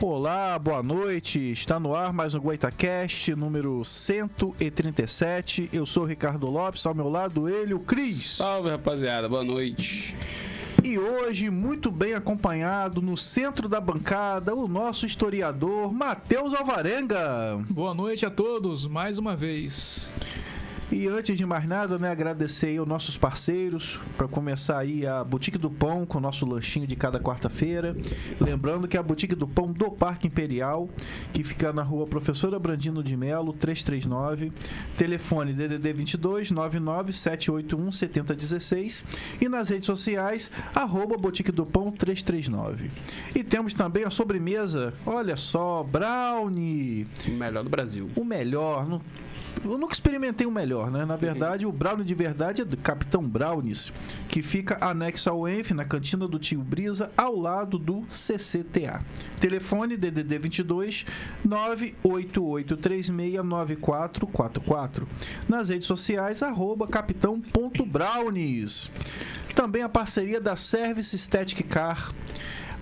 Olá, boa noite. Está no ar mais um GoitaCast, número 137. Eu sou o Ricardo Lopes, ao meu lado ele, o Cris. Salve, rapaziada. Boa noite. E hoje, muito bem acompanhado, no centro da bancada, o nosso historiador, Matheus Alvarenga. Boa noite a todos, mais uma vez. E antes de mais nada, agradecer aí aos nossos parceiros, para começar aí a Boutique do Pão, com o nosso lanchinho de cada quarta-feira. Lembrando que é a Boutique do Pão do Parque Imperial, que fica na rua Professora Brandino de Melo, 339. Telefone DDD 22 99 781 7016. E nas redes sociais, @Boutique do Pão 339. E temos também a sobremesa, olha só, brownie. O melhor do Brasil. O melhor, eu nunca experimentei o melhor, né? Na verdade, o brownie de verdade é do Capitão Brownies, que fica anexo ao ENF, na cantina do Tio Brisa, ao lado do CCTA. Telefone DDD 22 988369444. Nas redes sociais, @capitão.brownies. Também a parceria da Service Static Car.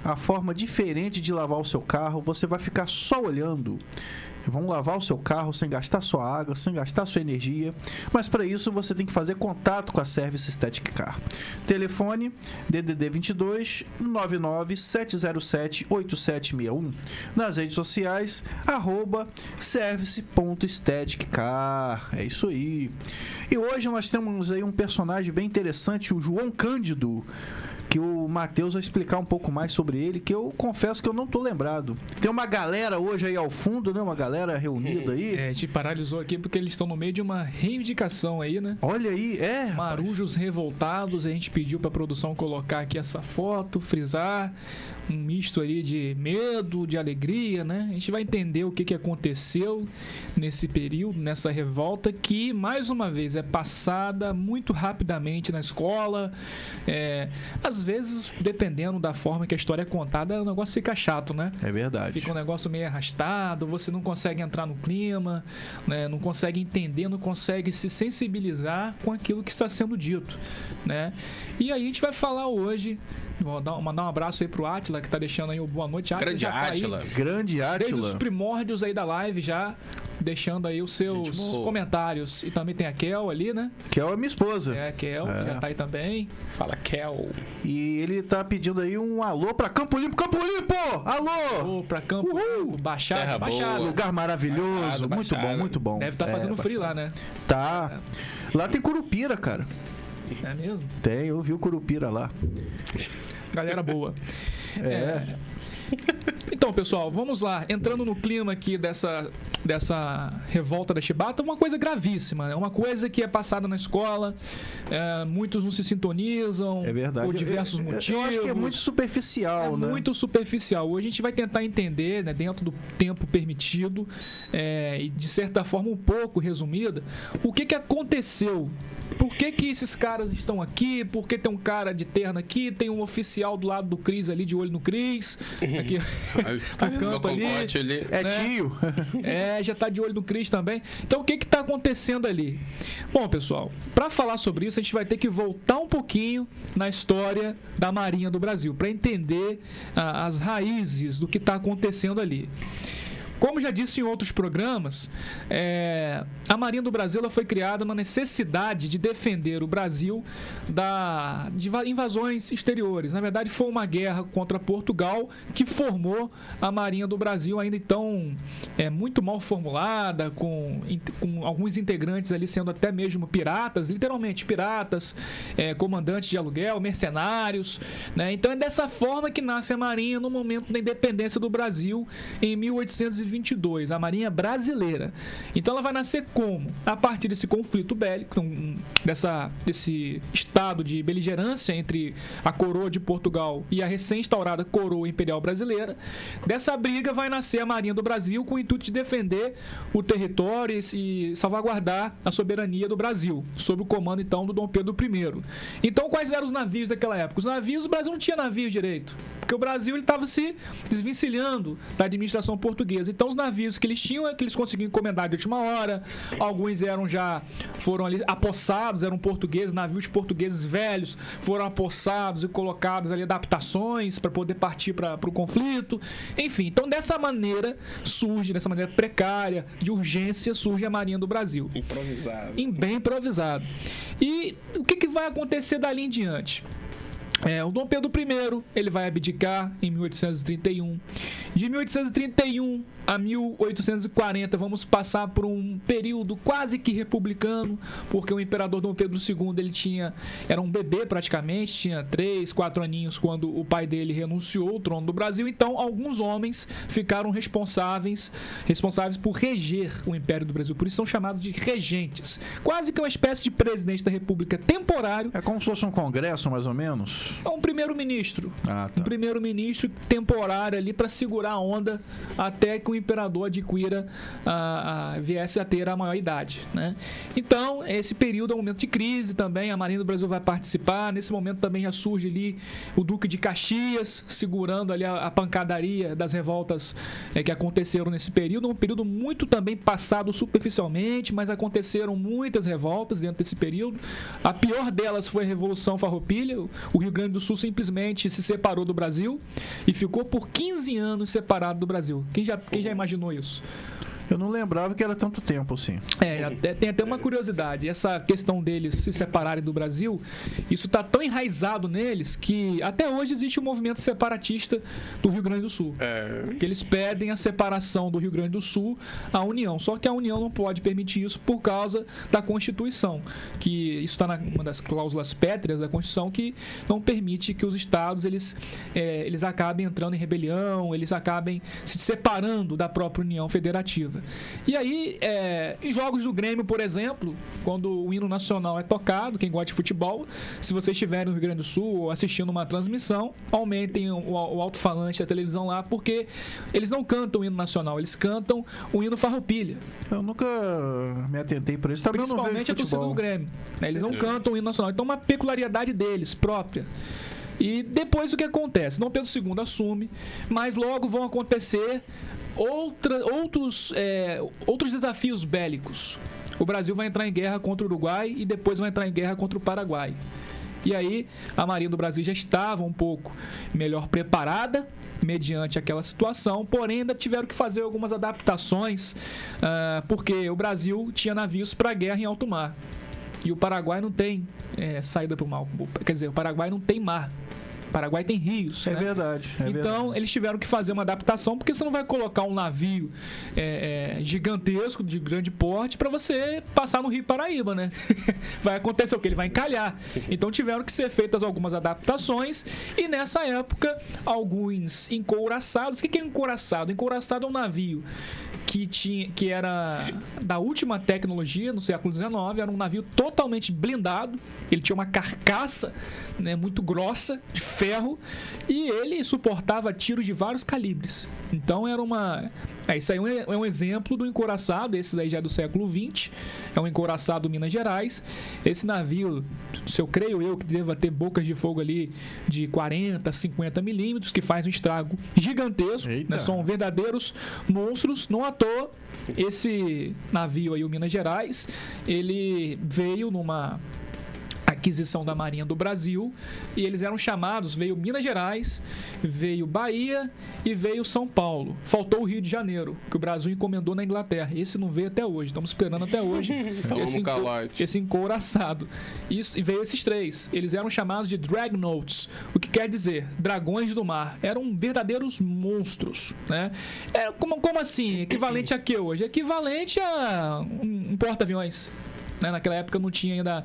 A forma diferente de lavar o seu carro, você vai ficar só olhando. Vão lavar o seu carro sem gastar sua água, sem gastar sua energia. Mas para isso você tem que fazer contato com a Service Static Car. Telefone DDD 22 99 707 8761. Nas redes sociais, @service.staticcar. É isso aí. E hoje nós temos aí um personagem bem interessante, o João Cândido, que o Matheus vai explicar um pouco mais sobre ele, que eu confesso que eu não tô lembrado. Tem uma galera hoje aí ao fundo, né? Uma galera reunida aí. A gente paralisou aqui porque eles estão no meio de uma reivindicação aí, né? Olha aí, Marujos revoltados, a gente pediu pra produção colocar aqui essa foto, frisar, um misto ali de medo, de alegria, né? A gente vai entender o que aconteceu nesse período, nessa revolta, que, mais uma vez, é passada muito rapidamente na escola. Às vezes, dependendo da forma que a história é contada, o negócio fica chato, né? É verdade. Fica um negócio meio arrastado, você não consegue entrar no clima, né? Não consegue entender, não consegue se sensibilizar com aquilo que está sendo dito, né? E aí a gente vai falar hoje, vou mandar um abraço aí pro Átila, que tá deixando aí o boa noite. Átila, grande Átila. Tá grande Átila. Desde os primórdios aí da live já, deixando aí os seus comentários. E também tem a Kel ali, né? Kel é minha esposa. A Kel, que já tá aí também. Fala, Kel. E ele tá pedindo aí um alô pra Campo Limpo. Campo Limpo! Alô! Alô pra Campo Limpo. Baixada. Lugar maravilhoso. Muito bom, muito bom. Deve estar fazendo frio lá, né? Tá. Lá tem curupira, cara. É mesmo? Tem, eu vi o curupira lá. Galera boa. Então, pessoal, vamos lá. Entrando no clima aqui dessa revolta da Chibata, uma coisa gravíssima, né? Uma coisa que é passada na escola, muitos não se sintonizam, é verdade, por diversos motivos. Eu acho que é muito superficial, né? Muito superficial. Hoje a gente vai tentar entender, né, dentro do tempo permitido, e de certa forma um pouco resumida, o que aconteceu. Por que esses caras estão aqui? Por que tem um cara de terno aqui? Tem um oficial do lado do Cris ali, de olho no Cris. Aqui no canto ali. É tio. Já tá de olho no Cris também. Então o que tá acontecendo ali? Bom, pessoal, para falar sobre isso, a gente vai ter que voltar um pouquinho na história da Marinha do Brasil, para entender as raízes do que tá acontecendo ali. Como já disse em outros programas, a Marinha do Brasil ela foi criada na necessidade de defender o Brasil de invasões exteriores. Na verdade, foi uma guerra contra Portugal que formou a Marinha do Brasil, ainda então muito mal formulada, com alguns integrantes ali sendo até mesmo piratas, literalmente piratas, comandantes de aluguel, mercenários, né? Então é dessa forma que nasce a Marinha no momento da independência do Brasil, em 1822, a Marinha Brasileira. Então ela vai nascer como? A partir desse conflito bélico, desse estado de beligerância entre a coroa de Portugal e a recém-instaurada coroa imperial brasileira. Dessa briga vai nascer a Marinha do Brasil com o intuito de defender o território e salvaguardar a soberania do Brasil, sob o comando então do Dom Pedro I. Então quais eram os navios daquela época? O Brasil não tinha navio direito. porque o Brasil estava se desvencilhando da administração portuguesa. Então os navios que eles tinham é que eles conseguiam encomendar de última hora, alguns foram ali apossados, eram portugueses, navios portugueses velhos, foram apossados e colocados ali adaptações para poder partir para o conflito. Enfim, então dessa maneira precária, de urgência, surge a Marinha do Brasil. Improvisado. Bem improvisado. E o que vai acontecer dali em diante? O Dom Pedro I, ele vai abdicar em 1831. De 1831 a 1840, vamos passar por um período quase que republicano, porque o imperador Dom Pedro II, era um bebê praticamente, tinha 3, 4 aninhos quando o pai dele renunciou ao trono do Brasil. Então, alguns homens ficaram responsáveis por reger o Império do Brasil. Por isso são chamados de regentes. Quase que uma espécie de presidente da República temporário. É como se fosse um congresso, mais ou menos? É um primeiro-ministro. Ah, tá. Um primeiro-ministro temporário ali para segurar a onda até que o imperador viesse a ter a maior idade, né? Então, esse período é um momento de crise também, a Marinha do Brasil vai participar. Nesse momento também já surge ali o Duque de Caxias, segurando ali a pancadaria das revoltas que aconteceram nesse período. Um período muito também passado superficialmente, mas aconteceram muitas revoltas dentro desse período. A pior delas foi a Revolução Farroupilha. O Rio Grande do Sul simplesmente se separou do Brasil e ficou por 15 anos separado do Brasil. Quem já imaginou isso? Eu não lembrava que era tanto tempo assim. Tem até uma curiosidade. Essa questão deles se separarem do Brasil, isso está tão enraizado neles que até hoje existe um movimento separatista do Rio Grande do Sul. Que eles pedem a separação do Rio Grande do Sul à União. Só que a União não pode permitir isso por causa da Constituição. Que isso está numa das cláusulas pétreas da Constituição, que não permite que os estados eles acabem entrando em rebelião, eles acabem se separando da própria União Federativa. E aí, em jogos do Grêmio, por exemplo, quando o hino nacional é tocado, quem gosta de futebol, se vocês estiverem no Rio Grande do Sul ou assistindo uma transmissão, aumentem o alto-falante da televisão lá, porque eles não cantam o hino nacional, eles cantam o hino Farroupilha. Eu nunca me atentei por isso. Também principalmente a torcida do Grêmio, né? Eles não cantam o hino nacional. Então, uma peculiaridade deles, própria. E depois o que acontece? Dom Pedro II assume, mas logo vão acontecer outros desafios bélicos. O Brasil vai entrar em guerra contra o Uruguai e depois vai entrar em guerra contra o Paraguai. E aí a Marinha do Brasil já estava um pouco melhor preparada mediante aquela situação, porém ainda tiveram que fazer algumas adaptações, porque o Brasil tinha navios para guerra em alto mar e o Paraguai não tem saída para o mar. Quer dizer, o Paraguai não tem mar. O Paraguai tem rios. É né? verdade. Então, eles tiveram que fazer uma adaptação, porque você não vai colocar um navio gigantesco, de grande porte, para você passar no Rio Paraíba, né? Vai acontecer o quê? Ele vai encalhar. Então, tiveram que ser feitas algumas adaptações, e nessa época, alguns encouraçados. O que é encouraçado? Encouraçado é um navio que era da última tecnologia, no século XIX, era um navio totalmente blindado, ele tinha uma carcaça, né, muito grossa, de ferro, e ele suportava tiros de vários calibres. Então era isso aí é um exemplo do encouraçado. Esse daí já é do século XX, é um encouraçado Minas Gerais. Esse navio, creio eu que deva ter bocas de fogo ali de 40, 50 milímetros, que faz um estrago gigantesco, né? São verdadeiros monstros. Não à toa, esse navio aí, o Minas Gerais, ele veio numa aquisição da Marinha do Brasil, e eles eram chamados, veio Minas Gerais, veio Bahia e veio São Paulo. Faltou o Rio de Janeiro, que o Brasil encomendou na Inglaterra. Esse não veio até hoje, estamos esperando até hoje esse encouraçado. E veio esses três. Eles eram chamados de Dreadnoughts, o que quer dizer dragões do mar. Eram verdadeiros monstros, né? Como assim? Equivalente a que hoje? Equivalente a um porta-aviões. Naquela época não tinha ainda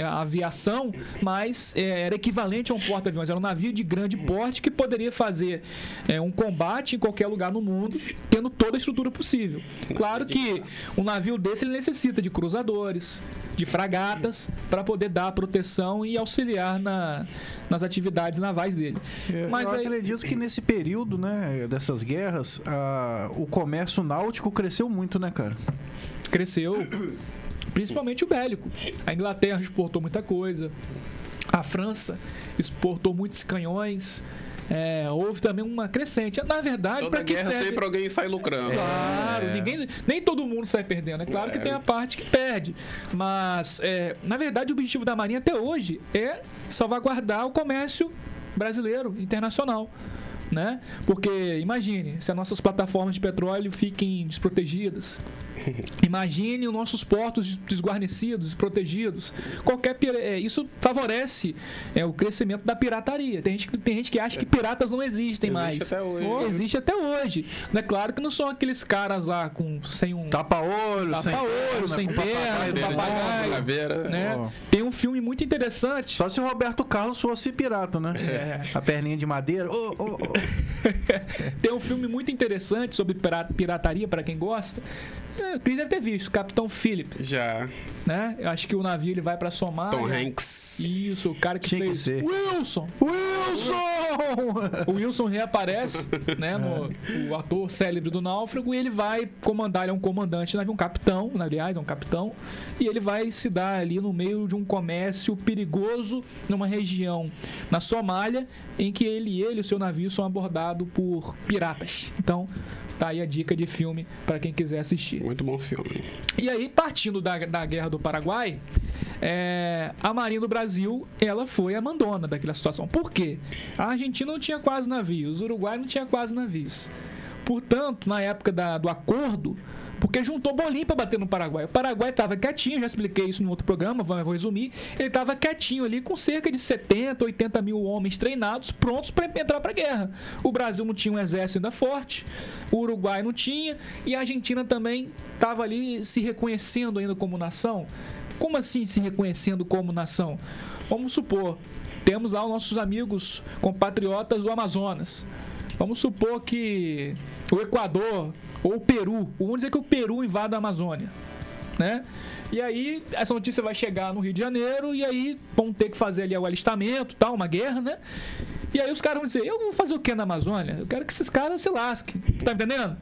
a aviação, mas era equivalente a um porta-aviões. Era um navio de grande porte que poderia fazer um combate em qualquer lugar no mundo, tendo toda a estrutura possível. Claro que um navio desse ele necessita de cruzadores, de fragatas, para poder dar proteção e auxiliar nas atividades navais dele. Mas eu acredito que nesse período, né, dessas guerras, o comércio náutico cresceu muito, né, cara? Cresceu. Principalmente o bélico. A Inglaterra exportou muita coisa. A França exportou muitos canhões. houve também uma crescente. Na verdade, Toda para que guerra serve? sempre alguém sai lucrando. Claro, nem todo mundo sai perdendo. É claro que tem a parte que perde. Mas, na verdade, o objetivo da Marinha até hoje é salvaguardar o comércio brasileiro, internacional. Né? Porque, imagine, se as nossas plataformas de petróleo fiquem desprotegidas. Imagine os nossos portos desguarnecidos, desprotegidos. Isso favorece o crescimento da pirataria. Tem gente que acha que piratas não existem mais. Existe até hoje. É claro que não são aqueles caras lá sem um tapa-olho, sem perna, papagaio. Caveira. Né? Tem um filme muito interessante. Só se o Roberto Carlos fosse pirata, né? A perninha de madeira. Tem um filme muito interessante sobre pirataria, para quem gosta. O Cris deve ter visto, Capitão Philip. Já. Né? Eu acho que o navio ele vai pra Somália. Tom Hanks. Isso, o cara que fez. Wilson! O Wilson reaparece, né? O ator célebre do Náufrago, e ele vai comandar, ele é um comandante, um capitão, aliás, é um capitão, e ele vai se dar ali no meio de um comércio perigoso numa região na Somália, em que ele e o seu navio são abordados por piratas. Então, tá aí a dica de filme para quem quiser assistir. Muito bom filme. E aí, partindo da Guerra do Paraguai, a Marinha do Brasil, ela foi a mandona daquela situação. Por quê? A Argentina não tinha quase navios, o Uruguai não tinha quase navios. Portanto, na época do acordo, porque juntou bolinho para bater no Paraguai. O Paraguai estava quietinho, já expliquei isso no outro programa, vou resumir. Ele estava quietinho ali com cerca de 70, 80 mil homens treinados, prontos para entrar para a guerra. O Brasil não tinha um exército ainda forte, o Uruguai não tinha, e a Argentina também estava ali se reconhecendo ainda como nação. Como assim se reconhecendo como nação? Vamos supor, temos lá os nossos amigos compatriotas do Amazonas. Vamos supor que o Equador ou o Peru, vamos dizer que o Peru invada a Amazônia, né? E aí essa notícia vai chegar no Rio de Janeiro, e aí vão ter que fazer ali o alistamento, tal, uma guerra, né? E aí os caras vão dizer, eu vou fazer o que na Amazônia? Eu quero que esses caras se lasquem, tá entendendo?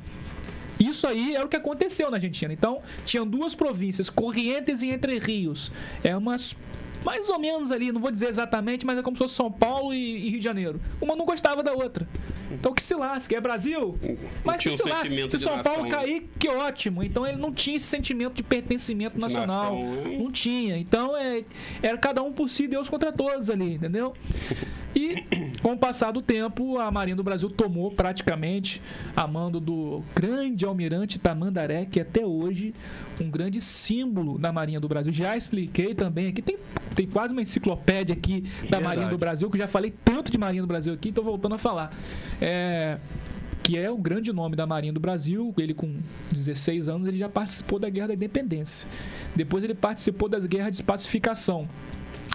Isso aí era o que aconteceu na Argentina. Então, tinham duas províncias, Corrientes e Entre Rios. Umas mais ou menos ali, não vou dizer exatamente, mas é como se fosse São Paulo e Rio de Janeiro. Uma não gostava da outra. Então que se lasque, é Brasil. Mas que se lasque, se São Paulo cair, que ótimo. Então ele não tinha esse sentimento de pertencimento nacional. Não tinha. Então era cada um por si, Deus contra todos ali, entendeu? E com o passar do tempo, a Marinha do Brasil tomou praticamente a mando do grande almirante Tamandaré, que até hoje um grande símbolo da Marinha do Brasil. Já expliquei também aqui, tem quase uma enciclopédia aqui da Marinha do Brasil, que eu já falei tanto de Marinha do Brasil aqui, estou voltando a falar. Que é o grande nome da Marinha do Brasil. Ele com 16 anos ele já participou da Guerra da Independência. Depois ele participou das guerras de pacificação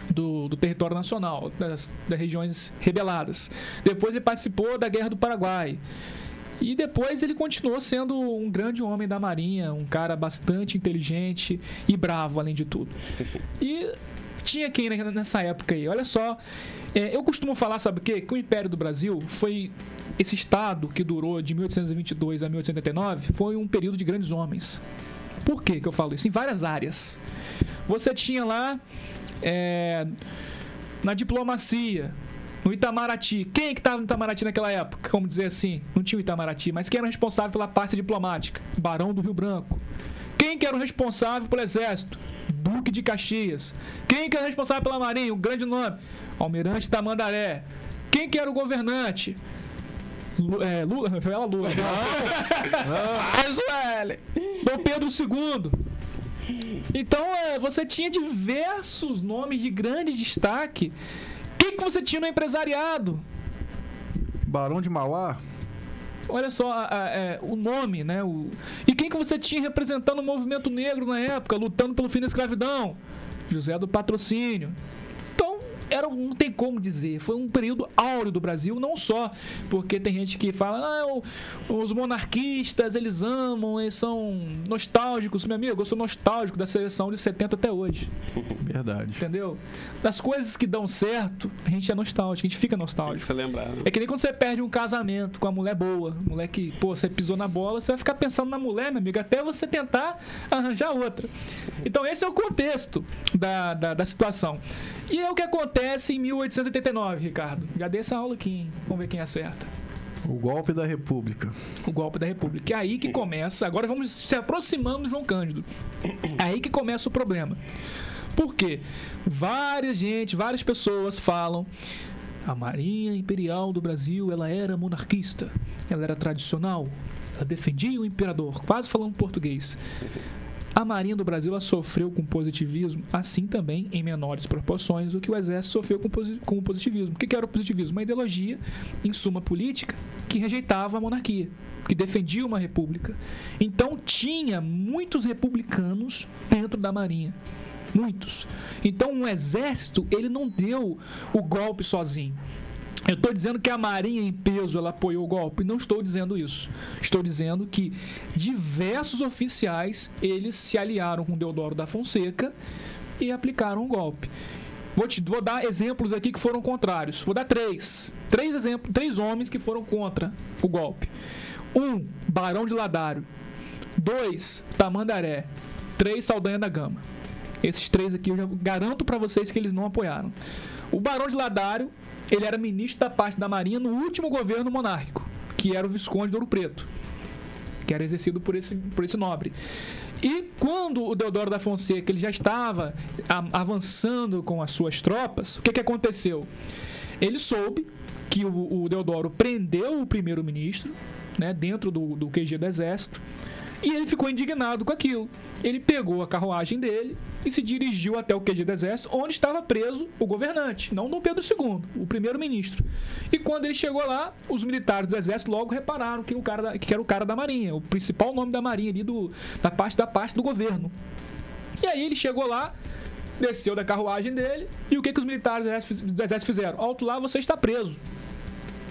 do território nacional, das regiões rebeladas. Depois ele participou da Guerra do Paraguai. E depois ele continuou sendo um grande homem da Marinha, um cara bastante inteligente e bravo, além de tudo. E tinha quem nessa época aí, olha só, eu costumo falar, sabe o quê? Que o Império do Brasil foi esse estado que durou de 1822 a 1889, foi um período de grandes homens. Por que eu falo isso? Em várias áreas. Você tinha lá na diplomacia, no Itamaraty. Quem que estava no Itamaraty naquela época? Vamos dizer assim, não tinha o Itamaraty, mas quem era responsável pela parte diplomática? Barão do Rio Branco. Quem que era o responsável pelo exército? Duque de Caxias. Quem que era o responsável pela marinha? O grande nome? Almirante Tamandaré. Quem que era o governante? Lula. Dom Pedro II. Então, você tinha diversos nomes de grande destaque. Quem que você tinha no empresariado? Barão de Mauá. Olha só o nome, né? E quem que você tinha representando o movimento negro na época, lutando pelo fim da escravidão? José do Patrocínio. Então, não tem como dizer, foi um período áureo do Brasil, não só porque tem gente que fala, os monarquistas, eles amam, eles são nostálgicos. Meu amigo, eu sou nostálgico da seleção de 70 até hoje. Verdade. Entendeu? Das coisas que dão certo, a gente é nostálgico, a gente fica nostálgico. Tem que se lembrar, né? É que nem quando você perde um casamento com uma mulher boa, mulher que, você pisou na bola, você vai ficar pensando na mulher, meu amigo, até você tentar arranjar outra. Então esse é o contexto da situação. E é o que acontece acontece em 1889, Ricardo? Já dei essa aula aqui, hein? Vamos ver quem acerta. O golpe da República. O golpe da República. É aí que começa. Agora vamos se aproximando do João Cândido. É aí que começa o problema. Por quê? Várias pessoas falam: a Marinha Imperial do Brasil, ela era monarquista, ela era tradicional, ela defendia o imperador, quase falando português. A Marinha do Brasil, ela sofreu com positivismo, assim também em menores proporções do que o Exército sofreu com o positivismo. O que era o positivismo? Uma ideologia, em suma política, que rejeitava a monarquia, que defendia uma república. Então tinha muitos republicanos dentro da Marinha. Muitos. Então o Exército, ele não deu o golpe sozinho. Eu estou dizendo que a Marinha em peso ela apoiou o golpe? Não estou dizendo isso. Estou dizendo que diversos oficiais eles se aliaram com Deodoro da Fonseca e aplicaram o golpe. Vou dar exemplos aqui que foram contrários. Vou dar três exemplos, 3 homens que foram contra o golpe. 1, Barão de Ladário. 2, Tamandaré. 3, Saldanha da Gama. Esses 3 aqui eu já garanto para vocês que eles não apoiaram. O Barão de Ladário, ele era ministro da parte da Marinha no último governo monárquico, que era o Visconde de Ouro Preto, que era exercido por esse nobre. E quando o Deodoro da Fonseca ele já estava avançando com as suas tropas, o que aconteceu? Ele soube que o Deodoro prendeu o primeiro-ministro, né, dentro do QG do Exército, e ele ficou indignado com aquilo. Ele pegou a carruagem dele e se dirigiu até o QG do Exército, onde estava preso o governante, não Dom Pedro II, o primeiro-ministro. E quando ele chegou lá, os militares do Exército logo repararam que era o cara da Marinha, o principal nome da Marinha ali da parte do governo. E aí ele chegou lá, desceu da carruagem dele, e o que os militares do Exército fizeram? Alto lá, você está preso.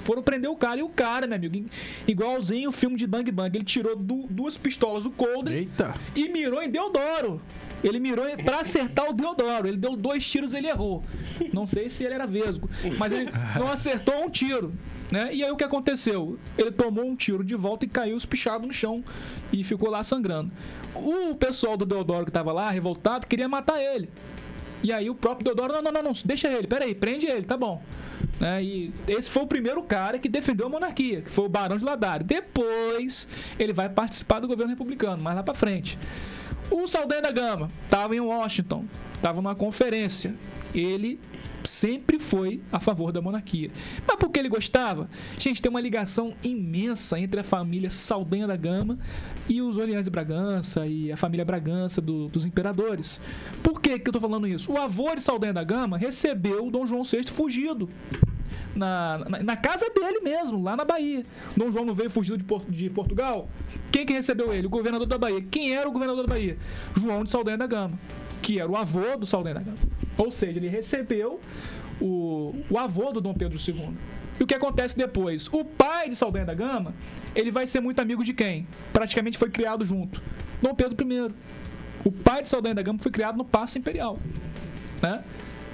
Foram prender o cara, e o cara, meu amigo, igualzinho o filme de Bang Bang, ele tirou 2 pistolas do coldre e mirou em Deodoro. Ele mirou pra acertar o Deodoro. Ele deu 2 tiros e ele errou. Não sei se ele era vesgo, mas ele não acertou um tiro, né? E aí o que aconteceu? Ele tomou um tiro de volta e caiu espichado no chão e ficou lá sangrando. O pessoal do Deodoro que tava lá, revoltado, queria matar ele. E aí o próprio Deodoro, não, deixa ele, peraí, prende ele, tá bom. E esse foi o primeiro cara que defendeu a monarquia, que foi o Barão de Ladário. Depois ele vai participar do governo republicano, mais lá pra frente. O Saldanha da Gama estava em Washington, estava numa conferência. Ele sempre foi a favor da monarquia. Mas por que ele gostava? Gente, tem uma ligação imensa entre a família Saldanha da Gama e os Orleans de Bragança e a família Bragança dos imperadores. Por que eu estou falando isso? O avô de Saldanha da Gama recebeu o Dom João VI fugido na casa dele mesmo, lá na Bahia. Dom João não veio fugido de Portugal? Quem que recebeu ele? O governador da Bahia. Quem era o governador da Bahia? João de Saldanha da Gama, que era o avô do Saldanha da Gama. Ou seja, ele recebeu o avô do Dom Pedro II. E o que acontece depois? O pai de Saldanha da Gama, ele vai ser muito amigo de quem? Praticamente foi criado junto. Dom Pedro I. O pai de Saldanha da Gama foi criado no Paço Imperial, né?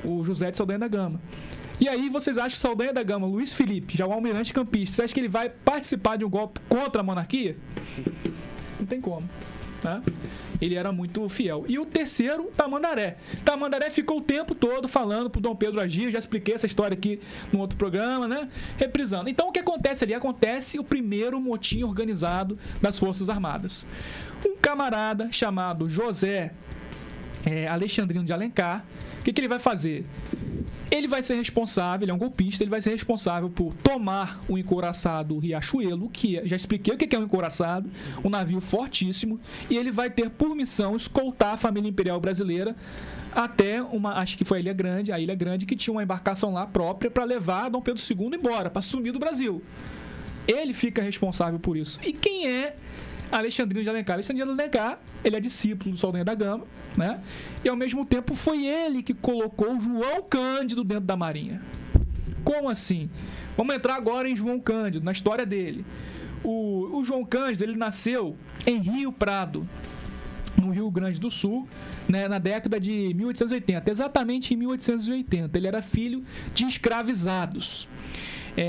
O José de Saldanha da Gama. E aí vocês acham que Saldanha da Gama, Luiz Felipe, já o almirante campista, você acha que ele vai participar de um golpe contra a monarquia? Não tem como, né? Ele era muito fiel. E o terceiro, Tamandaré. Tamandaré ficou o tempo todo falando pro Dom Pedro agir. Eu já expliquei essa história aqui no outro programa, né? Reprisando. Então, o que acontece ali? Acontece o primeiro motim organizado das Forças Armadas. Um camarada chamado José Alexandrino de Alencar, o que ele vai fazer? Ele vai ser responsável, ele é um golpista, ele vai ser responsável por tomar o encouraçado Riachuelo, que já expliquei o que é um encouraçado, um navio fortíssimo, e ele vai ter por missão escoltar a família imperial brasileira até acho que foi a Ilha Grande, que tinha uma embarcação lá própria para levar Dom Pedro II embora, para sumir do Brasil. Ele fica responsável por isso. E quem é Alexandrino de Alencar? Alexandrino de Alencar, ele é discípulo do Saldanha da Gama, né? E ao mesmo tempo foi ele que colocou João Cândido dentro da Marinha. Como assim? Vamos entrar agora em João Cândido, na história dele. O João Cândido, ele nasceu em Rio Prado, no Rio Grande do Sul, né, na década de 1880, exatamente em 1880. Ele era filho de escravizados.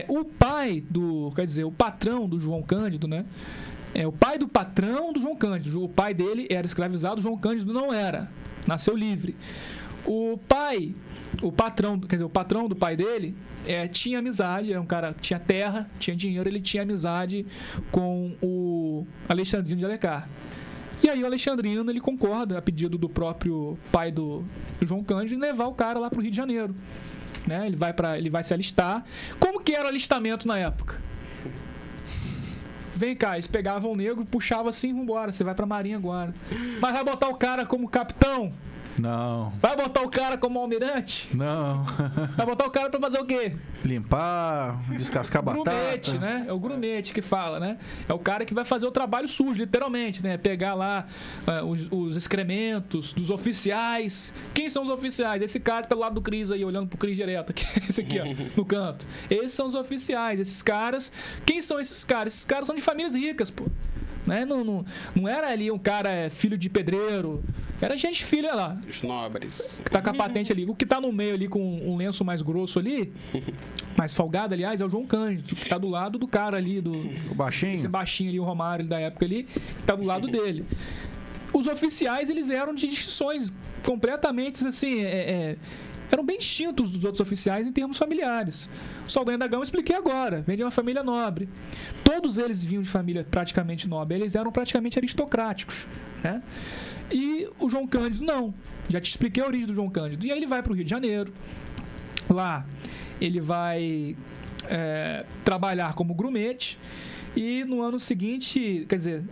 O patrão do João Cândido, né? O pai do patrão do João Cândido. O pai dele era escravizado, João Cândido não era. Nasceu livre. O patrão do pai dele tinha amizade, era um cara que tinha terra, tinha dinheiro, ele tinha amizade com o Alexandrino de Alencar. E aí o Alexandrino, ele concorda, a pedido do próprio pai do João Cândido, em levar o cara lá pro Rio de Janeiro. Né? Ele vai se alistar. Como que era o alistamento na época? Vem cá, eles pegavam o negro, puxavam assim, vambora, você vai pra Marinha agora. Mas vai botar o cara como capitão? Não. Vai botar o cara como almirante? Não. Vai botar o cara pra fazer o quê? Limpar, descascar batata. Grumete, né? É o grumete que fala, né? É o cara que vai fazer o trabalho sujo, literalmente, né? Pegar lá os excrementos dos oficiais. Quem são os oficiais? Esse cara que tá do lado do Cris aí, olhando pro Cris direto. Esse aqui, ó, no canto. Esses são os oficiais. Esses caras... Quem são esses caras? Esses caras são de famílias ricas, pô. Né? Não era ali um cara filho de pedreiro. Era gente filha lá. Os nobres. Que tá com a patente ali. O que tá no meio ali com um lenço mais grosso ali, mais folgado, aliás, é o João Cândido, que tá do lado do cara ali, O baixinho? Esse baixinho ali, o Romário da época ali, que tá do lado dele. Os oficiais, eles eram de distinções completamente, assim, eram bem distintos dos outros oficiais em termos familiares. O Saldanha da Gama eu expliquei agora, vem de uma família nobre. Todos eles vinham de família praticamente nobre, eles eram praticamente aristocráticos, né? E o João Cândido não. Já te expliquei a origem do João Cândido. E aí ele vai para o Rio de Janeiro. Lá ele vai trabalhar como grumete. E no ano seguinte, quer dizer,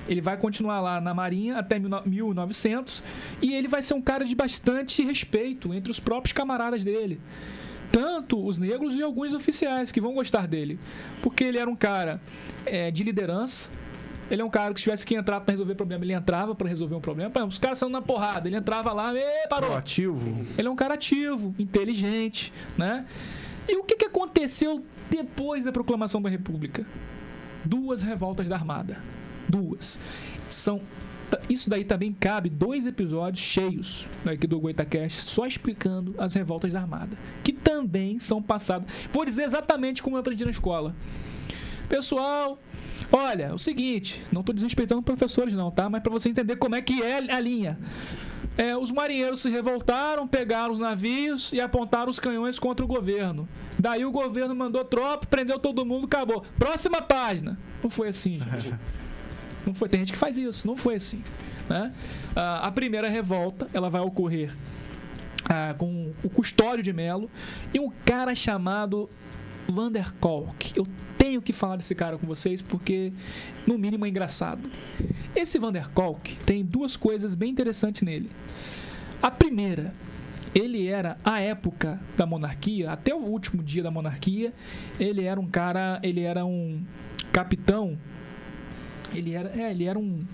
ele vai continuar lá na Marinha até 1900. E ele vai ser um cara de bastante respeito entre os próprios camaradas dele. Tanto os negros e alguns oficiais que vão gostar dele. Porque ele era um cara de liderança. Ele é um cara que se tivesse que entrar para resolver problema, ele entrava para resolver um problema. Por exemplo, os caras saindo na porrada, ele entrava lá e parou. Ativo. Ele é um cara ativo, inteligente, né? E o que aconteceu depois da proclamação da República? 2 revoltas da Armada. 2. Isso daí também cabe 2 episódios cheios aqui do Goitacast, só explicando as revoltas da Armada, que também são passadas. Vou dizer exatamente como eu aprendi na escola. Pessoal, olha, é o seguinte, não estou desrespeitando professores não, tá? Mas para você entender como é que é a linha. Os marinheiros se revoltaram, pegaram os navios e apontaram os canhões contra o governo. Daí o governo mandou tropa, prendeu todo mundo, acabou. Próxima página. Não foi assim, gente. Não foi. Tem gente que faz isso, não foi assim, né? A primeira revolta, ela vai ocorrer com o Custódio de Melo e um cara chamado Van der Kolk. Eu tenho que falar desse cara com vocês porque, no mínimo, é engraçado. Esse Van der Kolk tem 2 coisas bem interessantes nele. A primeira, ele era, à época da monarquia, até o último dia da monarquia, ele era um capitão. Ele era um...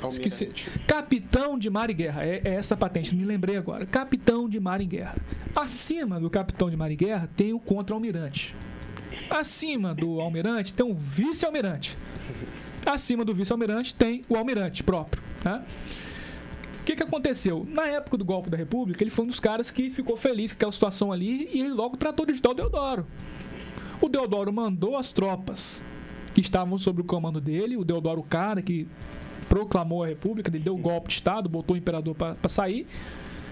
Esqueci. Capitão de mar e guerra. É essa a patente, me lembrei agora. Capitão de mar e guerra. Acima do capitão de mar e guerra tem o contra-almirante. Acima do almirante tem o vice-almirante. Acima do vice-almirante tem o almirante próprio, né? O que aconteceu? Na época do golpe da República, ele foi um dos caras que ficou feliz com aquela situação ali e ele logo tratou de ajudar o Deodoro. O Deodoro mandou as tropas que estavam sob o comando dele, o Deodoro, o cara que proclamou a República, ele deu o golpe de Estado, botou o imperador para sair,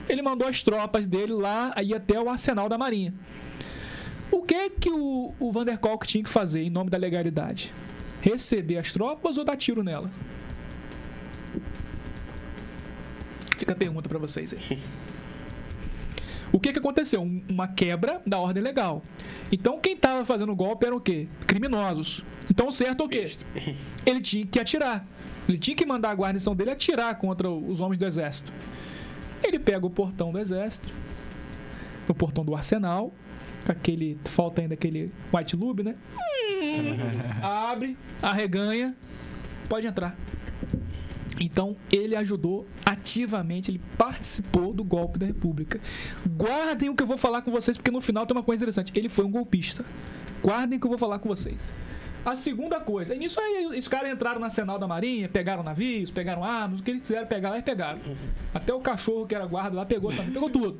ele mandou as tropas dele lá aí até o arsenal da Marinha. O que o Van der Kolk tinha que fazer em nome da legalidade? Receber as tropas ou dar tiro nela? Fica a pergunta para vocês aí. O que aconteceu? Uma quebra da ordem legal. Então, quem estava fazendo o golpe era o quê? Criminosos. Então, o certo é o quê? Ele tinha que atirar. Ele tinha que mandar a guarnição dele atirar contra os homens do exército. Ele pega o portão do exército, o portão do arsenal, falta ainda aquele white lube, né? Abre, arreganha, pode entrar. Então, ele ajudou ativamente, ele participou do golpe da República. Guardem o que eu vou falar com vocês, porque no final tem uma coisa interessante. Ele foi um golpista. Guardem o que eu vou falar com vocês. A segunda coisa, nisso aí, os caras entraram no arsenal da Marinha, pegaram navios, pegaram armas, o que eles quiseram pegar lá e pegaram. Até o cachorro que era guarda lá pegou também, pegou tudo.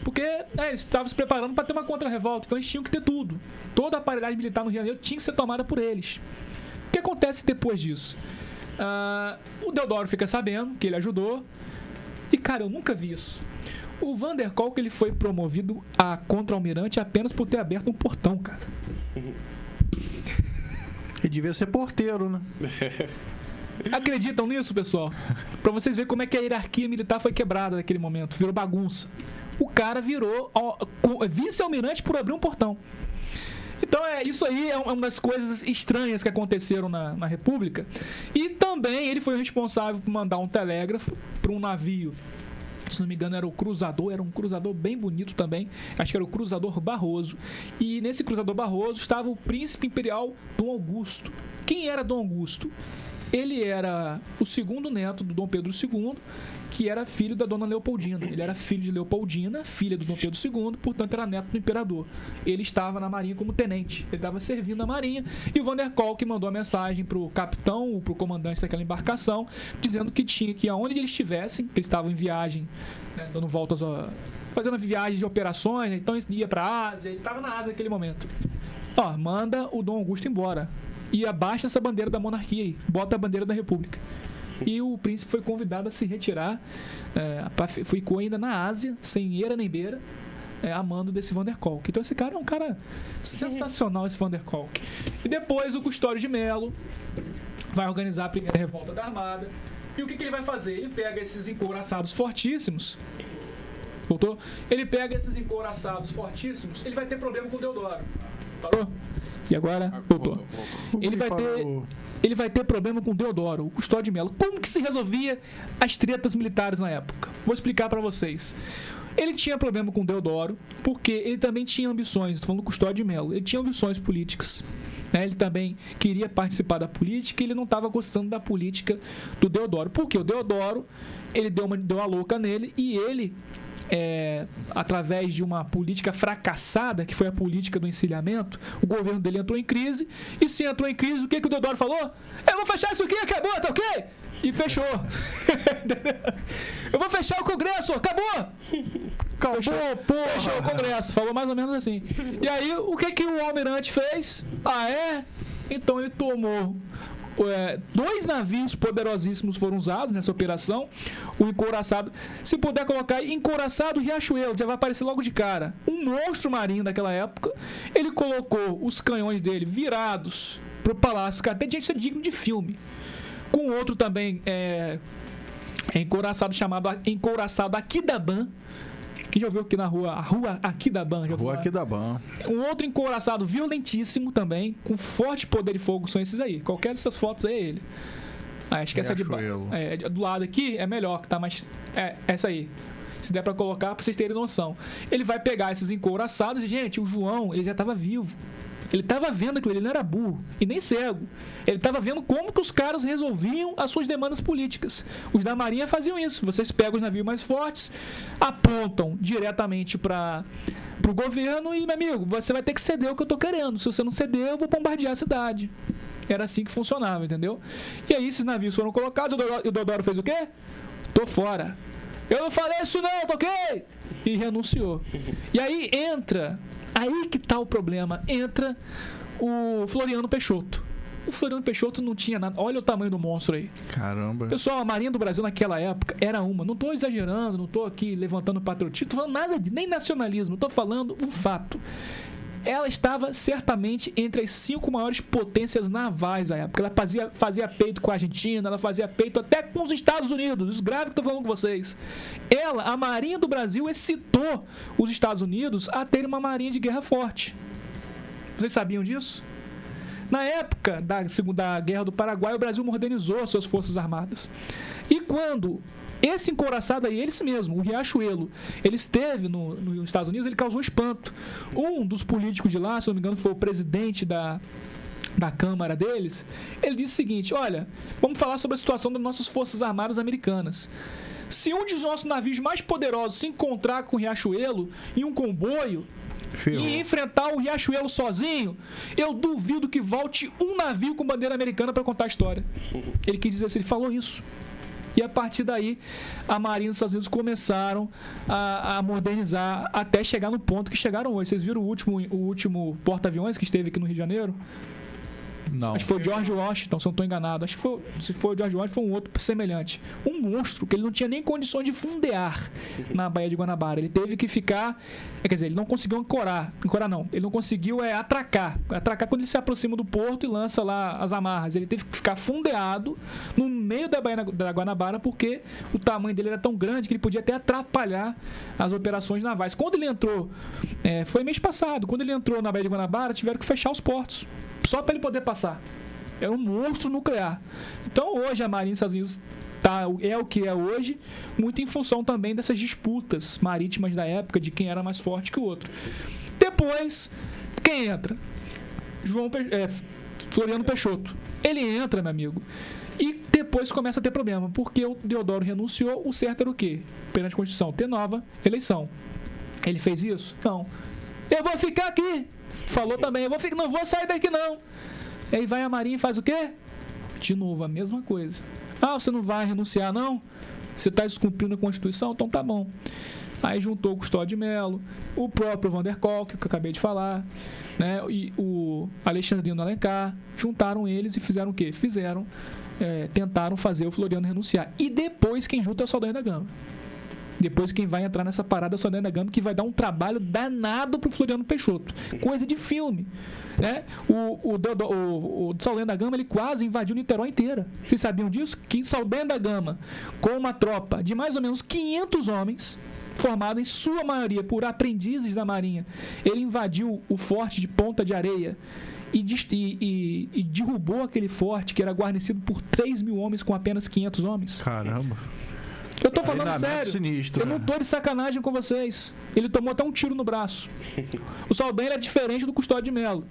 Porque eles estavam se preparando para ter uma contra-revolta, então eles tinham que ter tudo. Toda a aparelhagem militar no Rio de Janeiro tinha que ser tomada por eles. O que acontece depois disso? O Deodoro fica sabendo que ele ajudou. E, cara, eu nunca vi isso. O Vander Kolk, ele foi promovido a contra-almirante apenas por ter aberto um portão, cara. Ele devia ser porteiro, né? Acreditam nisso, pessoal? Pra vocês verem como é que a hierarquia militar foi quebrada naquele momento. Virou bagunça. O cara virou vice-almirante por abrir um portão. Então, isso aí é uma das coisas estranhas que aconteceram na República. E também ele foi responsável por mandar um telégrafo para um navio. Se não me engano, era um cruzador bem bonito também. Acho que era o Cruzador Barroso. E nesse Cruzador Barroso estava o príncipe imperial Dom Augusto. Quem era Dom Augusto? Ele era o segundo neto do Dom Pedro II, que era filho da Dona Leopoldina. Ele era filho de Leopoldina, filha do Dom Pedro II, portanto era neto do imperador. Ele estava na marinha como tenente, ele estava servindo na marinha, e o Vander Kolk mandou a mensagem para o capitão, para o comandante daquela embarcação, dizendo que tinha que, aonde eles estivessem, que eles estavam em viagem, né, dando voltas, fazendo viagens de operações, então ele ia para a Ásia, ele estava na Ásia naquele momento. Manda o Dom Augusto embora. E abaixa essa bandeira da monarquia aí, bota a bandeira da república. E o príncipe foi convidado a se retirar, ficou ainda na Ásia, sem eira nem beira, a mando desse Vander Kolk. Então esse cara é um cara sensacional, esse Vander Kolk. E depois o Custódio de Melo vai organizar a primeira revolta da Armada. E o que ele vai fazer? Ele pega esses encouraçados fortíssimos. Voltou? Ele pega esses encouraçados fortíssimos, ele vai ter problema com o Deodoro. Parou? E agora, voltou. Ele vai ter problema com o Deodoro, o Custódio de Melo. Como que se resolvia as tretas militares na época? Vou explicar para vocês. Ele tinha problema com o Deodoro porque ele também tinha ambições. Estou falando do Custódio de Melo. Ele tinha ambições políticas. Né? Ele também queria participar da política e ele não estava gostando da política do Deodoro. Porque o Deodoro, ele deu a louca nele e ele... através de uma política fracassada, que foi a política do encilhamento, o governo dele entrou em crise, e se entrou em crise, o que o Deodoro falou? Eu vou fechar isso aqui, acabou, tá ok? E fechou. Eu vou fechar o Congresso, acabou! Fechou o Congresso, falou mais ou menos assim. E aí, o que o almirante fez? Então ele tomou... 2 navios poderosíssimos foram usados nessa operação. O encouraçado, se puder colocar aí, encouraçado Riachuelo, já vai aparecer logo de cara. Um monstro marinho daquela época. Ele colocou os canhões dele virados pro palácio, até isso é digno de filme. Com outro também encouraçado chamado encouraçado Aquidaban. Quem já ouviu aqui na rua, a Rua Aquidaban? Rua Aquidaban. Um outro encouraçado violentíssimo também, com forte poder de fogo, são esses aí. Qualquer dessas fotos é ele. Acho que essa de do lado aqui é melhor, que tá mais... essa aí. Se der pra colocar, pra vocês terem noção. Ele vai pegar esses encouraçados e, gente, o João, ele já tava vivo. Ele estava vendo aquilo, ele não era burro e nem cego. Ele estava vendo como que os caras resolviam as suas demandas políticas. Os da Marinha faziam isso. Vocês pegam os navios mais fortes, apontam diretamente para o governo e, meu amigo, você vai ter que ceder o que eu estou querendo. Se você não ceder, eu vou bombardear a cidade. Era assim que funcionava, entendeu? E aí esses navios foram colocados e o Deodoro fez o quê? Tô fora. Eu não falei isso não, toquei! E renunciou. E aí aí que tá o problema, entra o Floriano Peixoto. O Floriano Peixoto não tinha nada. Olha o tamanho do monstro aí. Caramba. Pessoal, a Marinha do Brasil naquela época era uma. Não tô exagerando, não tô aqui levantando patriotismo, tô falando nada nem nacionalismo, tô falando um fato. Ela estava certamente entre as 5 maiores potências navais da época. Ela fazia peito com a Argentina, ela fazia peito até com os Estados Unidos. Isso grave que eu tô falando com vocês. A Marinha do Brasil, excitou os Estados Unidos a ter uma marinha de guerra forte. Vocês sabiam disso? Na época da Segunda Guerra do Paraguai, o Brasil modernizou as suas forças armadas. E quando esse encouraçado aí, ele mesmo, o Riachuelo, ele esteve nos Estados Unidos, ele causou espanto. Um dos políticos de lá, se não me engano, foi o presidente da Câmara deles. Ele disse o seguinte: olha, vamos falar sobre a situação das nossas forças armadas americanas. Se um dos nossos navios mais poderosos se encontrar com o Riachuelo em um comboio e enfrentar o Riachuelo sozinho, eu duvido que volte um navio com bandeira americana para contar a história. Ele quis dizer assim, ele falou isso. E a partir daí, a Marinha dos Estados Unidos começaram a modernizar até chegar no ponto que chegaram hoje. Vocês viram o último porta-aviões que esteve aqui no Rio de Janeiro? Não. Acho que foi o George Washington, se eu não estou enganado. Acho que se foi o George Washington, foi um outro semelhante. Um monstro que ele não tinha nem condições de fundear na Baía de Guanabara. Ele teve que ficar... Quer dizer, ele não conseguiu ancorar. Ancorar não. Ele não conseguiu atracar. Atracar quando ele se aproxima do porto e lança lá as amarras. Ele teve que ficar fundeado no meio da Baía da Guanabara porque o tamanho dele era tão grande que ele podia até atrapalhar as operações navais. Quando ele entrou... foi mês passado. Quando ele entrou na Baía de Guanabara, tiveram que fechar os portos. Só para ele poder passar. É um monstro nuclear. Então, hoje, a Marinha dos Estados Unidos é o que é hoje, muito em função também dessas disputas marítimas da época, de quem era mais forte que o outro. Depois, quem entra? Floriano Peixoto. Ele entra, meu amigo, e depois começa a ter problema, porque o Deodoro renunciou, o certo era o quê? Perante a Constituição, ter nova eleição. Ele fez isso? Não. Eu vou ficar aqui. Falou também, não vou sair daqui não. Aí vai a Marinha e faz o quê? De novo, a mesma coisa. Você não vai renunciar não? Você está descumprindo a Constituição? Então tá bom. Aí juntou o Custódio de Mello, o próprio Van der Kolk, que eu acabei de falar, né? E o Alexandrino Alencar, juntaram eles e fizeram o quê? Tentaram fazer o Floriano renunciar. E depois quem junta é o Saldanha da Gama. Depois quem vai entrar nessa parada é o Saldanha da Gama, que vai dar um trabalho danado pro Floriano Peixoto. Coisa de filme. Né? O Saldanha da Gama, ele quase invadiu Niterói inteira. Vocês sabiam disso? Que Saldanha da Gama, com uma tropa de mais ou menos 500 homens, formada em sua maioria por aprendizes da Marinha, ele invadiu o forte de Ponta de Areia e derrubou aquele forte que era guarnecido por 3 mil homens com apenas 500 homens. Caramba. Eu tô falando sério. Sinistro, eu não tô de sacanagem com vocês. Ele tomou até um tiro no braço. O Saldanha é diferente do Custódio de Mello.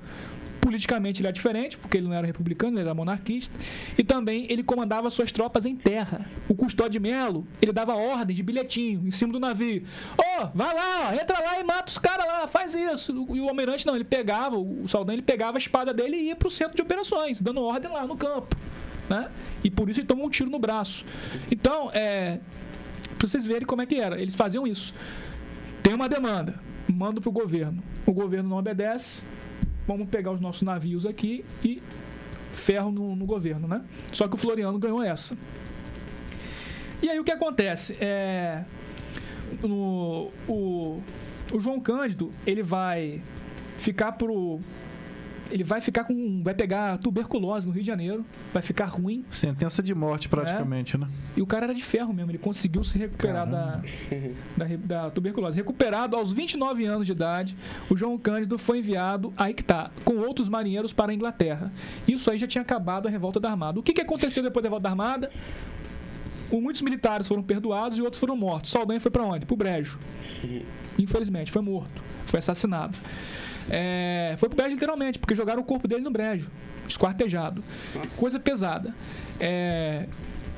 Politicamente ele é diferente, porque ele não era republicano, ele era monarquista. E também ele comandava suas tropas em terra. O Custódio de Mello, ele dava ordem de bilhetinho em cima do navio. Vai lá, entra lá e mata os caras lá, faz isso. E o almirante não, o Saldanha ele pegava a espada dele e ia pro centro de operações, dando ordem lá no campo. Né? E por isso ele tomou um tiro no braço. Então, pra vocês verem como é que era. Eles faziam isso. Tem uma demanda, manda pro governo. O governo não obedece. Vamos pegar os nossos navios aqui e ferro no governo, né? Só que o Floriano ganhou essa. E aí o que acontece? O João Cândido, ele vai pegar tuberculose no Rio de Janeiro, vai ficar ruim. Sentença de morte praticamente, né? E o cara era de ferro mesmo, ele conseguiu se recuperar da tuberculose. Recuperado aos 29 anos de idade, o João Cândido foi enviado, com outros marinheiros para a Inglaterra. Isso aí já tinha acabado a revolta da Armada. O que aconteceu depois da revolta da Armada? Muitos militares foram perdoados e outros foram mortos. Saldanha foi para onde? Pro Brejo. Infelizmente, foi morto, foi assassinado. Foi pro brejo literalmente, porque jogaram o corpo dele no brejo, esquartejado. Nossa. Coisa pesada.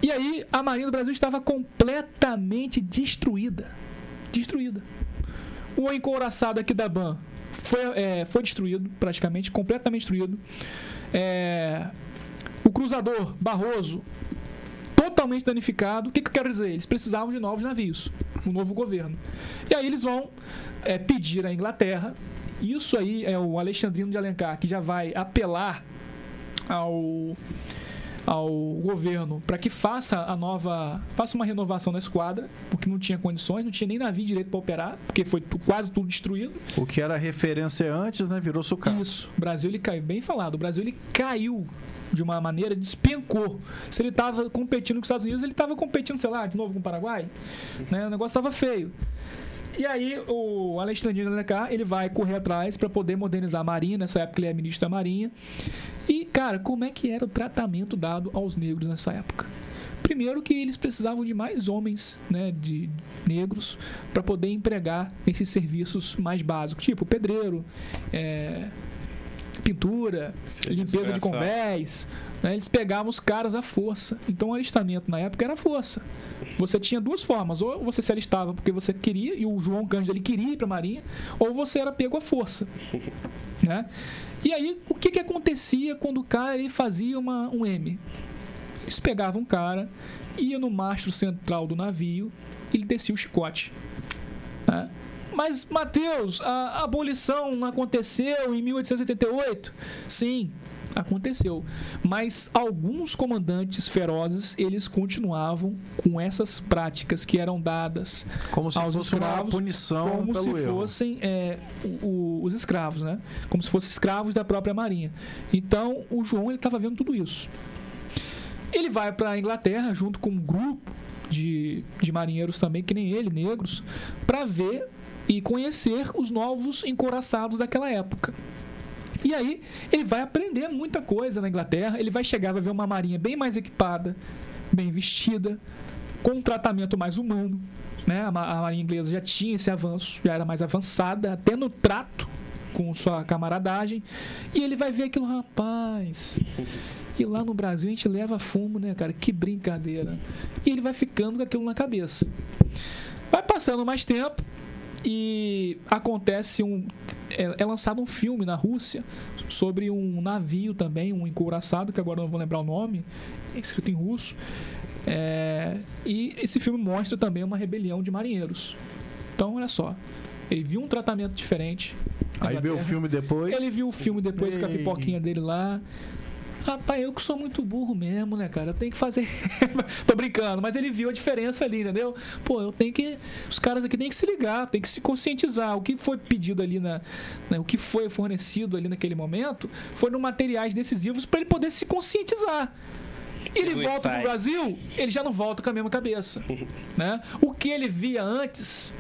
E aí a Marinha do Brasil estava completamente destruída. O encouraçado aqui da BAM foi destruído, praticamente, completamente destruído. O cruzador Barroso, totalmente danificado. O que eu quero dizer? Eles precisavam de novos navios, um novo governo. E aí eles vão pedir à Inglaterra. Isso aí é o Alexandrino de Alencar, que já vai apelar ao governo para que faça uma renovação da esquadra, porque não tinha condições, não tinha nem navio direito para operar, porque foi quase tudo destruído. O que era referência antes, né, virou sucata. Isso. O Brasil, ele caiu, bem falado, o Brasil ele caiu de uma maneira, despencou. Se ele estava competindo com os Estados Unidos, ele estava competindo, sei lá, de novo com o Paraguai, né? O negócio estava feio. E aí o Alexandrino de Alencar, ele vai correr atrás para poder modernizar a Marinha. Nessa época ele é ministro da Marinha. E, cara, como é que era o tratamento dado aos negros nessa época? Primeiro que eles precisavam de mais homens, né, de negros, para poder empregar esses serviços mais básicos, tipo pedreiro, pintura, limpeza de convés, né? Eles pegavam os caras à força. Então o alistamento na época era à força. Você tinha duas formas: ou você se alistava porque você queria, e o João Cândido ele queria ir para a Marinha, ou você era pego à força, né? E aí o que acontecia quando o cara ele fazia um M? Eles pegavam um cara, ia no mastro central do navio e ele descia o chicote, né? Mas, Matheus, a abolição não aconteceu em 1888? Sim, Aconteceu. Mas alguns comandantes ferozes, eles continuavam com essas práticas que eram dadas Como se aos fosse uma escravos, punição como pelo se erro. fossem os escravos, né? Como se fossem escravos da própria marinha. Então, o João, ele estava vendo tudo isso. Ele vai para a Inglaterra junto com um grupo de marinheiros também, que nem ele, negros, para ver e conhecer os novos encouraçados daquela época. E aí, ele vai aprender muita coisa na Inglaterra. Ele vai chegar, vai ver uma marinha bem mais equipada, bem vestida, com um tratamento mais humano, né? A marinha inglesa já tinha esse avanço, já era mais avançada, até no trato com sua camaradagem. E ele vai ver aquilo, rapaz... E lá no Brasil a gente leva fumo, né, cara? Que brincadeira. E ele vai ficando com aquilo na cabeça. Vai passando mais tempo e acontece é lançado um filme na Rússia sobre um navio também, um encouraçado, que agora eu não vou lembrar o nome, é escrito em russo. E esse filme mostra também uma rebelião de marinheiros. Então, olha só. Ele viu um tratamento diferente. Aí viu o filme depois. Ele viu o filme depois com a pipoquinha dele lá. Rapaz, eu que sou muito burro mesmo, né, cara? Eu tenho que fazer... Tô brincando, mas ele viu a diferença ali, entendeu? Pô, eu tenho que... Os caras aqui têm que se ligar, têm que se conscientizar. O que foi pedido ali, o que foi fornecido ali naquele momento, foram materiais decisivos para ele poder se conscientizar. Ele volta pro Brasil, ele já não volta com a mesma cabeça, né? O que ele via antes...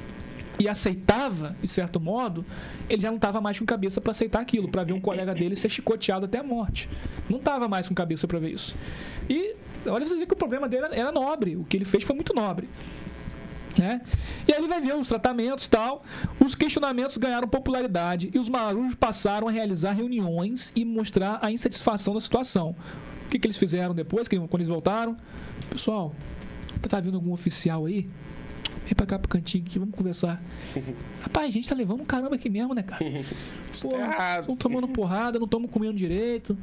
e aceitava, de certo modo, ele já não estava mais com cabeça para aceitar aquilo, para ver um colega dele ser chicoteado até a morte. Não estava mais com cabeça para ver isso. E olha, você vê que o problema dele era nobre, o que ele fez foi muito nobre. Né? E aí ele vai ver os tratamentos e tal, os questionamentos ganharam popularidade e os marujos passaram a realizar reuniões e mostrar a insatisfação da situação. O que eles fizeram depois, quando eles voltaram? Pessoal, tá vindo algum oficial aí? Vem pra cá pro cantinho aqui, vamos conversar. Rapaz, a gente tá levando um caramba aqui mesmo, né, cara? Pô, estão tomando porrada, não estamos comendo direito.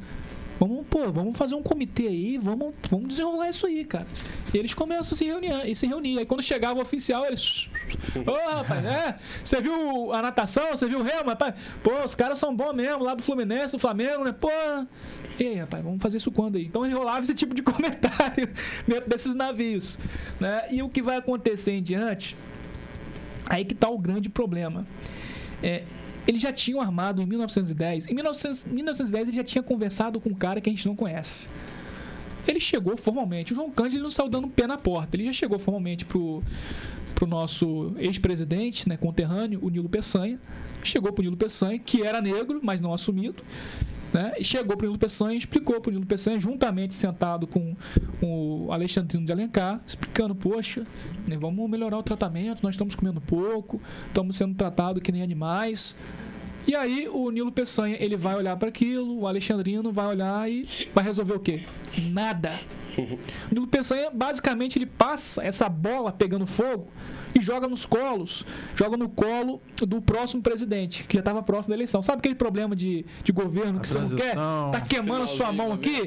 Vamos fazer um comitê aí, vamos desenrolar isso aí, cara. E eles começam a se reunir. Aí quando chegava o oficial, eles... rapaz, você viu a natação? Você viu o remo, rapaz? Pô, os caras são bons mesmo, lá do Fluminense, do Flamengo, né? Pô... E aí, rapaz, vamos fazer isso quando aí? Então rolava esse tipo de comentário dentro desses navios, né? E o que vai acontecer em diante, aí que tá o grande problema. Eles já tinham armado em 1910. Em 1910 ele já tinha conversado com um cara que a gente não conhece. Ele chegou formalmente. O João Cândido ele não saiu dando um pé na porta. Ele já chegou formalmente pro nosso ex-presidente, né, conterrâneo, o Nilo Peçanha. Chegou pro Nilo Peçanha, que era negro, mas não assumido. Né? E chegou para o Nilo Peçanha, explicou para o Nilo Peçanha, juntamente sentado com o Alexandrino de Alencar, explicando, poxa, né, vamos melhorar o tratamento, nós estamos comendo pouco, estamos sendo tratados que nem animais. E aí o Nilo Peçanha, ele vai olhar para aquilo, o Alexandrino vai olhar e vai resolver o quê? Nada. O Nilo Peçanha, basicamente, ele passa essa bola pegando fogo e joga no colo do próximo presidente, que já estava próximo da eleição. Sabe aquele problema de governo que você não quer? Tá queimando a sua mão aqui?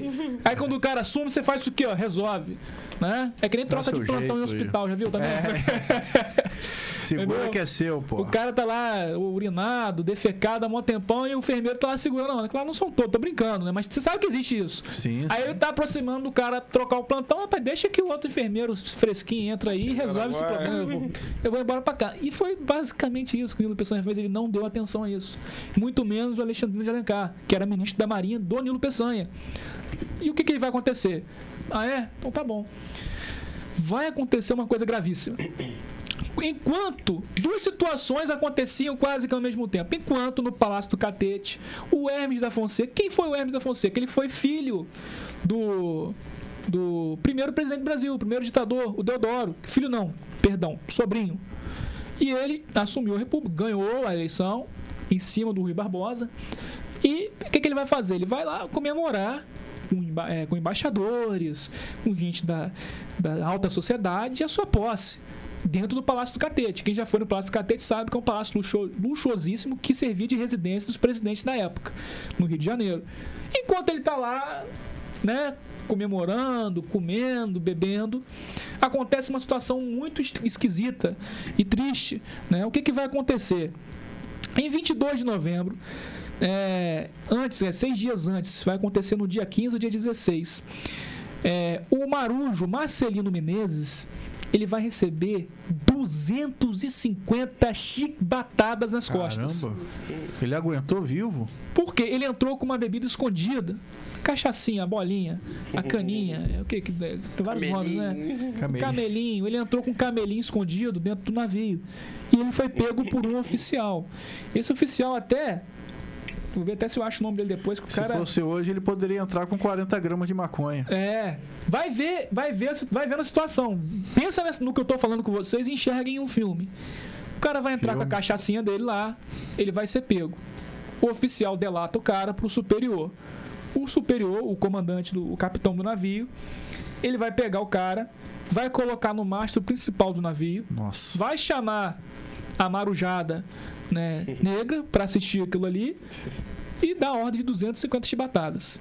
Aí quando o cara assume, você faz isso aqui, ó, resolve. Né? É que nem troca de plantão em hospital, já viu também? Segura que é seu, pô. O cara tá lá urinado, defecado há mó tempão e o enfermeiro tá lá segurando. Não, claro, não são todos, tô brincando, né? Mas você sabe que existe isso. Sim. Aí ele tá aproximando do cara trocar o plantão, rapaz, deixa que o outro enfermeiro fresquinho entra aí e resolve esse problema. Eu vou embora pra cá. E foi basicamente isso que o Nilo Peçanha fez, ele não deu atenção a isso. Muito menos o Alexandrino de Alencar, que era ministro da Marinha do Nilo Peçanha. E o que vai acontecer? Então tá bom. Vai acontecer uma coisa gravíssima. Enquanto duas situações aconteciam quase que ao mesmo tempo. Enquanto no Palácio do Catete, o Hermes da Fonseca... Quem foi o Hermes da Fonseca? Ele foi filho do primeiro presidente do Brasil, o primeiro ditador, o Deodoro. Filho não, perdão, sobrinho. E ele assumiu a República, ganhou a eleição em cima do Rui Barbosa. E o que ele vai fazer? Ele vai lá comemorar com embaixadores, com gente da alta sociedade e a sua posse dentro do Palácio do Catete. Quem já foi no Palácio do Catete sabe que é um palácio luxuosíssimo que servia de residência dos presidentes da época, no Rio de Janeiro. Enquanto ele está lá, né, comemorando, comendo, bebendo, acontece uma situação muito esquisita e triste. Né? O que vai acontecer? Em 22 de novembro, antes, 6 dias antes, vai acontecer no dia 15 ou dia 16. O marujo Marcelino Menezes, ele vai receber 250 chibatadas nas costas. Caramba, ele aguentou vivo? Porque ele entrou com uma bebida escondida. A cachaçinha, a bolinha, a caninha, o que? Tem vários nomes, né? Camelinho. Ele entrou com um camelinho escondido dentro do navio. E ele foi pego por um oficial. Esse oficial até... Vou ver até se eu acho o nome dele depois. Que o cara... Se fosse hoje, ele poderia entrar com 40 gramas de maconha. Vai vendo a situação. Pensa no que eu tô falando com vocês e enxerguem um filme. O cara vai entrar com a cachaçinha dele lá, ele vai ser pego. O oficial delata o cara pro superior. O superior, o comandante, o capitão do navio, ele vai pegar o cara, vai colocar no mastro principal do navio, vai chamar a marujada, né, negra para assistir aquilo ali e dar ordem de 250 chibatadas.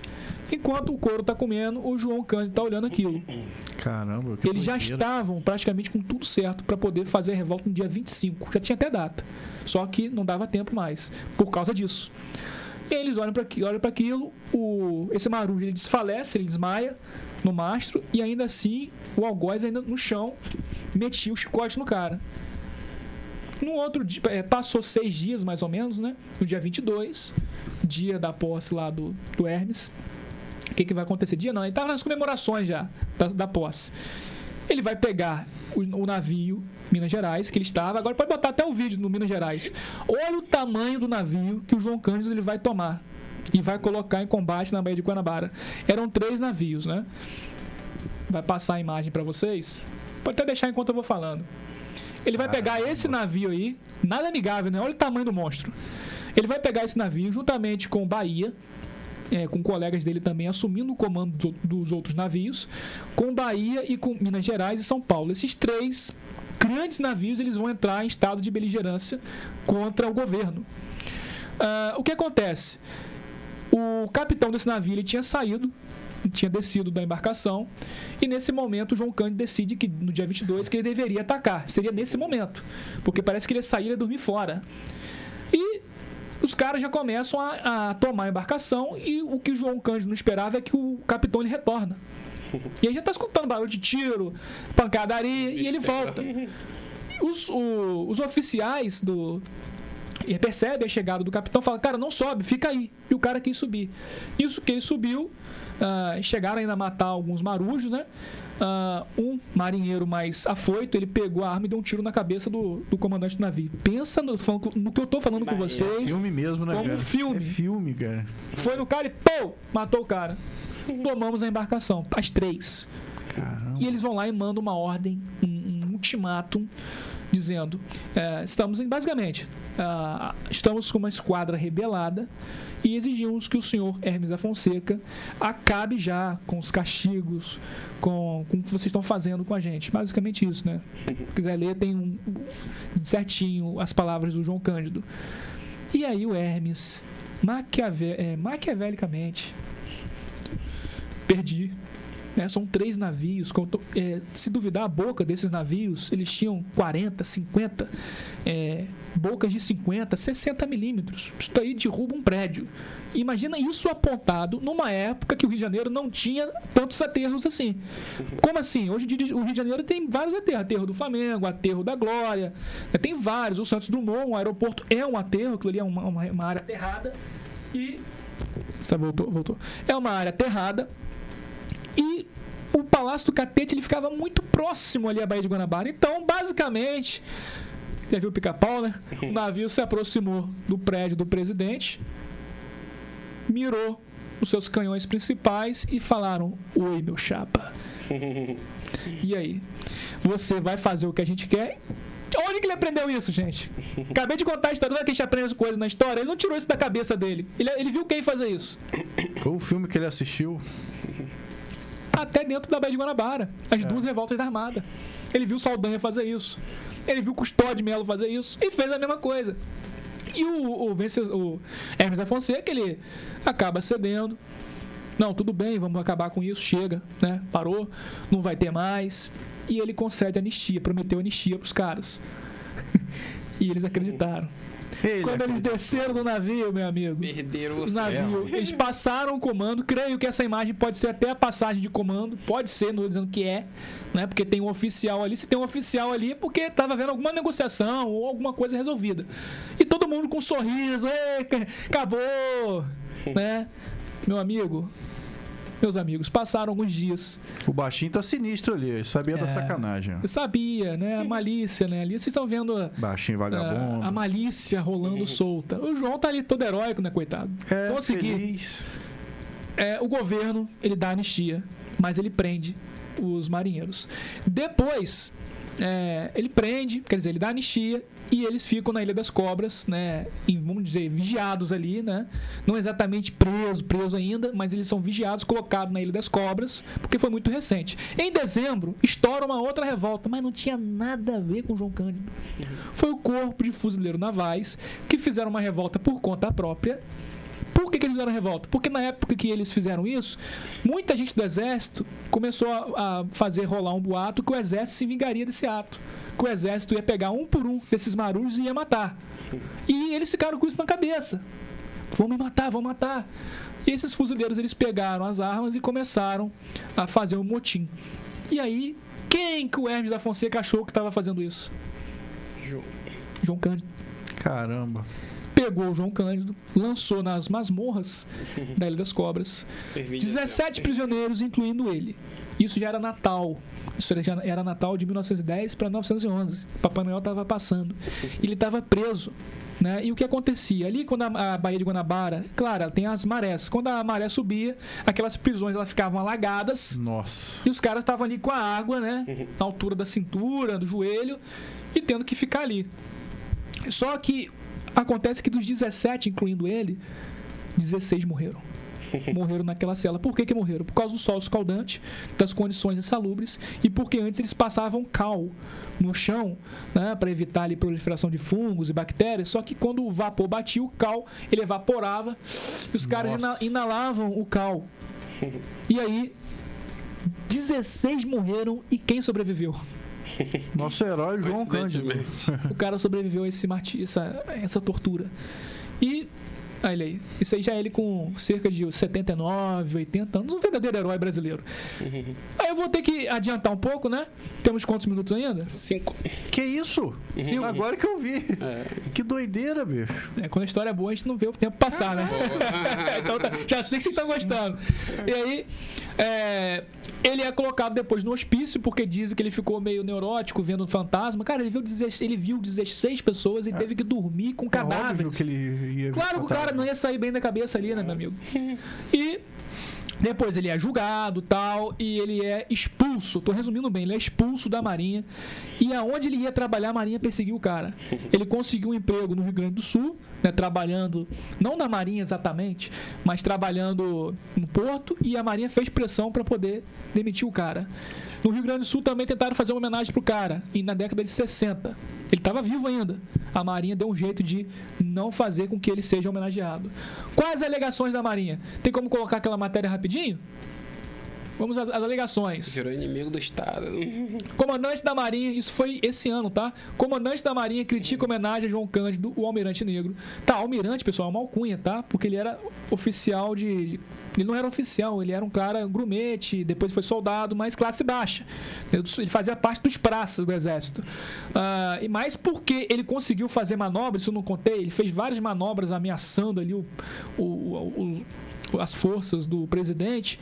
Enquanto o couro tá comendo, o João Cândido tá olhando aquilo. Caramba, eles já estavam praticamente com tudo certo para poder fazer a revolta no dia 25. Já tinha até data. Só que não dava tempo mais por causa disso. E aí eles olham para aquilo, esse marujo ele desfalece, ele desmaia no mastro e ainda assim o algoz ainda no chão metia o chicote no cara. No outro dia, passou 6 dias mais ou menos, né? No dia 22, dia da posse lá do Hermes. O que vai acontecer? Dia não, ele estava nas comemorações já da posse. Ele vai pegar o navio Minas Gerais, que ele estava. Agora pode botar até o vídeo no Minas Gerais. Olha o tamanho do navio que o João Cândido ele vai tomar e vai colocar em combate na Baía de Guanabara. Eram 3 navios, né? Vai passar a imagem para vocês. Pode até deixar enquanto eu vou falando. Ele vai pegar esse navio aí, nada amigável, né? Olha o tamanho do monstro. Ele vai pegar esse navio juntamente com Bahia, com colegas dele também assumindo o comando dos outros navios, com Bahia e com Minas Gerais e São Paulo. Esses 3 grandes navios eles vão entrar em estado de beligerância contra o governo. O que acontece? O capitão desse navio ele tinha saído, tinha descido da embarcação e nesse momento o João Cândido decide que no dia 22 que ele deveria atacar. Seria nesse momento, porque parece que ele ia sair e ia dormir fora. E os caras já começam a tomar a embarcação e o que o João Cândido não esperava é que o capitão ele retorna. E aí já tá escutando barulho de tiro, pancadaria e ele volta. Os oficiais e percebe a chegada do capitão, fala, cara, não sobe, fica aí. E o cara quis subir. Isso que ele subiu, chegaram ainda a matar alguns marujos, né? Um marinheiro mais afoito, ele pegou a arma e deu um tiro na cabeça do comandante do navio. Pensa no que eu tô falando com vocês. Filme mesmo, né, como cara? Um filme. É filme, cara. Foi no cara e pô, matou o cara. Tomamos a embarcação, as 3. Caramba. E eles vão lá e mandam uma ordem, um ultimátum, dizendo, basicamente, estamos com uma esquadra rebelada e exigimos que o senhor Hermes da Fonseca acabe já com os castigos, com o que vocês estão fazendo com a gente. Basicamente isso, né? Se quiser ler, tem certinho as palavras do João Cândido. E aí o Hermes, maquiavelicamente, perdi. São 3 navios. Se duvidar a boca desses navios, eles tinham 40, 50 bocas de 50, 60 milímetros. Isso daí derruba um prédio. Imagina isso apontado numa época que o Rio de Janeiro não tinha tantos aterros assim. Como assim? Hoje o Rio de Janeiro tem vários aterros. Aterro do Flamengo, aterro da Glória. Tem vários. O Santos Dumont, o aeroporto é um aterro. Aquilo ali é uma área aterrada. E... Voltou. É uma área aterrada. E o Palácio do Catete ele ficava muito próximo ali à Baía de Guanabara. Então, basicamente, já viu o pica-pau, né? O navio se aproximou do prédio do presidente, mirou os seus canhões principais e falaram: oi, meu chapa. E aí? Você vai fazer o que a gente quer? Onde que ele aprendeu isso, gente? Acabei de contar a história. Não é que a gente aprende as coisas na história? Ele não tirou isso da cabeça dele. Ele viu quem fazer isso. Foi o filme que ele assistiu. Até dentro da Baía de Guanabara, as 2 revoltas da Armada. Ele viu Saldanha fazer isso, ele viu Custódio de Melo fazer isso e fez a mesma coisa. E o Hermes da Fonseca, ele acaba cedendo. Não, tudo bem, vamos acabar com isso, chega, né? Parou, não vai ter mais. E ele concede anistia, prometeu anistia para os caras. E eles acreditaram. Quando eles desceram do navio, meu amigo. Perderam O navio, eles passaram o comando. Creio que essa imagem pode ser até a passagem de comando. Pode ser, não estou dizendo que é, né? Porque tem um oficial ali. Se tem um oficial ali, é porque estava vendo alguma negociação ou alguma coisa resolvida. E todo mundo com um sorriso. Acabou! Né? Meu amigo, meus amigos, passaram alguns dias. O baixinho tá sinistro ali, ele sabia da sacanagem. Eu sabia, né? A malícia, né? Ali vocês estão vendo Baixinho vagabundo. a malícia rolando solta. O João tá ali todo heróico, né, coitado? Conseguir. Feliz. O governo, ele dá anistia, mas ele prende os marinheiros. Depois, ele prende, quer dizer, ele dá anistia e eles ficam na Ilha das Cobras, né? Vamos dizer, vigiados ali, né? Não exatamente preso ainda, mas eles são vigiados, colocados na Ilha das Cobras, porque foi muito recente. Em dezembro, estoura uma outra revolta, mas não tinha nada a ver com João Cândido. Foi o corpo de fuzileiros navais que fizeram uma revolta por conta própria. Por que eles fizeram revolta? Porque na época que eles fizeram isso, muita gente do exército começou a fazer rolar um boato que o exército se vingaria desse ato. Que o exército ia pegar um por um desses marujos e ia matar. E eles ficaram com isso na cabeça. Vamos matar. E esses fuzileiros, eles pegaram as armas e começaram a fazer um motim. E aí, quem que o Hermes da Fonseca achou que estava fazendo isso? João Cândido. Caramba. Pegou o João Cândido, lançou nas masmorras da Ilha das Cobras 17 prisioneiros, incluindo ele. Isso já era Natal. Isso já era Natal de 1910 para 1911. Papai Noel estava passando. Ele estava preso. Né? E o que acontecia? Ali, quando a Baía de Guanabara, claro, ela tem as marés. Quando a maré subia, aquelas prisões elas ficavam alagadas. Nossa. E os caras estavam ali com a água, né? Na altura da cintura, do joelho, e tendo que ficar ali. Só que acontece que dos 17, incluindo ele, 16 morreram. Morreram naquela cela. Por que morreram? Por causa do sol escaldante, das condições insalubres e porque antes eles passavam cal no chão, né, para evitar ali proliferação de fungos e bactérias. Só que quando o vapor batia, o cal ele evaporava e os caras inalavam o cal. E aí 16 morreram e quem sobreviveu? Nosso herói João Cândido. O cara sobreviveu a essa tortura. E olha aí, isso aí já é ele com cerca de 79, 80 anos, um verdadeiro herói brasileiro. Aí eu vou ter que adiantar um pouco, né? Temos quantos minutos ainda? 5. Que isso? Agora que eu vi. Que doideira, bicho. Quando a história é boa, a gente não vê o tempo passar, né? Então já sei que vocês estão gostando. E aí, ele é colocado depois no hospício, porque dizem que ele ficou meio neurótico, vendo um fantasma. Cara, ele viu 16 pessoas e teve que dormir com cadáveres. Óbvio que ele ia claro que o cara não ia sair bem da cabeça ali, né, meu amigo? E depois ele é julgado, tal, e ele é expulso. Tô resumindo bem, ele é expulso da Marinha. E aonde ele ia trabalhar, a Marinha perseguiu o cara. Ele conseguiu um emprego no Rio Grande do Sul, né, trabalhando, não na Marinha exatamente, mas trabalhando no porto, e a Marinha fez pressão para poder demitir o cara. No Rio Grande do Sul também tentaram fazer uma homenagem pro cara, e na década de 60. Ele estava vivo ainda. A Marinha deu um jeito de não fazer com que ele seja homenageado. Quais as alegações da Marinha? Tem como colocar aquela matéria rapidinho? Vamos às alegações. Virou inimigo do Estado. Comandante da Marinha, isso foi esse ano, tá? Comandante da Marinha critica homenagem a João Cândido, o almirante negro. Tá, almirante, pessoal, é uma alcunha, tá? Porque ele era oficial de... Ele não era oficial, ele era um cara grumete, depois foi soldado, mas classe baixa. Ele fazia parte dos praças do exército. Mas porque ele conseguiu fazer manobras, isso eu não contei, ele fez várias manobras ameaçando ali as forças do presidente,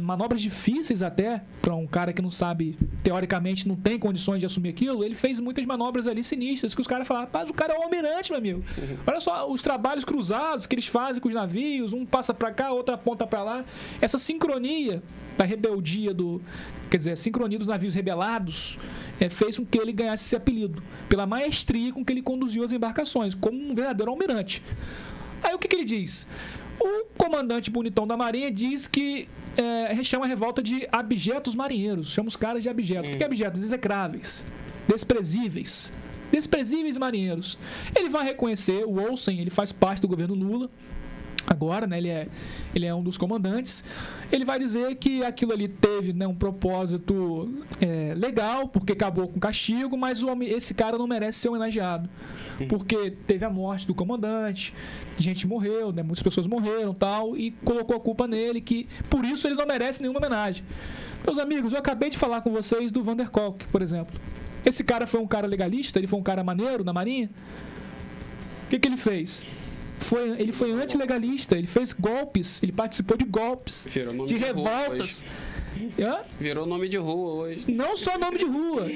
manobras difíceis até, para um cara que não sabe, teoricamente não tem condições de assumir aquilo. Ele fez muitas manobras ali sinistras, que os caras falaram, mas o cara é o almirante, meu amigo. Olha só os trabalhos cruzados que eles fazem com os navios, um passa para cá, outra aponta para lá. Essa sincronia da rebeldia quer dizer, a sincronia dos navios rebelados fez com que ele ganhasse esse apelido, pela maestria com que ele conduziu as embarcações, como um verdadeiro almirante. Aí o que ele diz? O comandante bonitão da Marinha diz que chama a revolta de abjetos marinheiros. Chama os caras de abjetos. O que é abjetos? Execráveis, desprezíveis. Desprezíveis marinheiros. Ele vai reconhecer, o Olsen, ele faz parte do governo Lula. agora, né, ele é um dos comandantes, ele vai dizer que aquilo ali teve, né, um propósito legal, porque acabou com o castigo, mas esse cara não merece ser homenageado, porque teve a morte do comandante, gente morreu, né, muitas pessoas morreram tal, e colocou a culpa nele, que por isso ele não merece nenhuma homenagem. Meus amigos, eu acabei de falar com vocês do Van der Kolk, por exemplo. Esse cara foi um cara legalista, ele foi um cara maneiro na Marinha. O que ele fez? Ele foi antilegalista, ele fez golpes, ele participou de golpes, de revoltas. Virou nome de rua hoje. Não só nome de rua.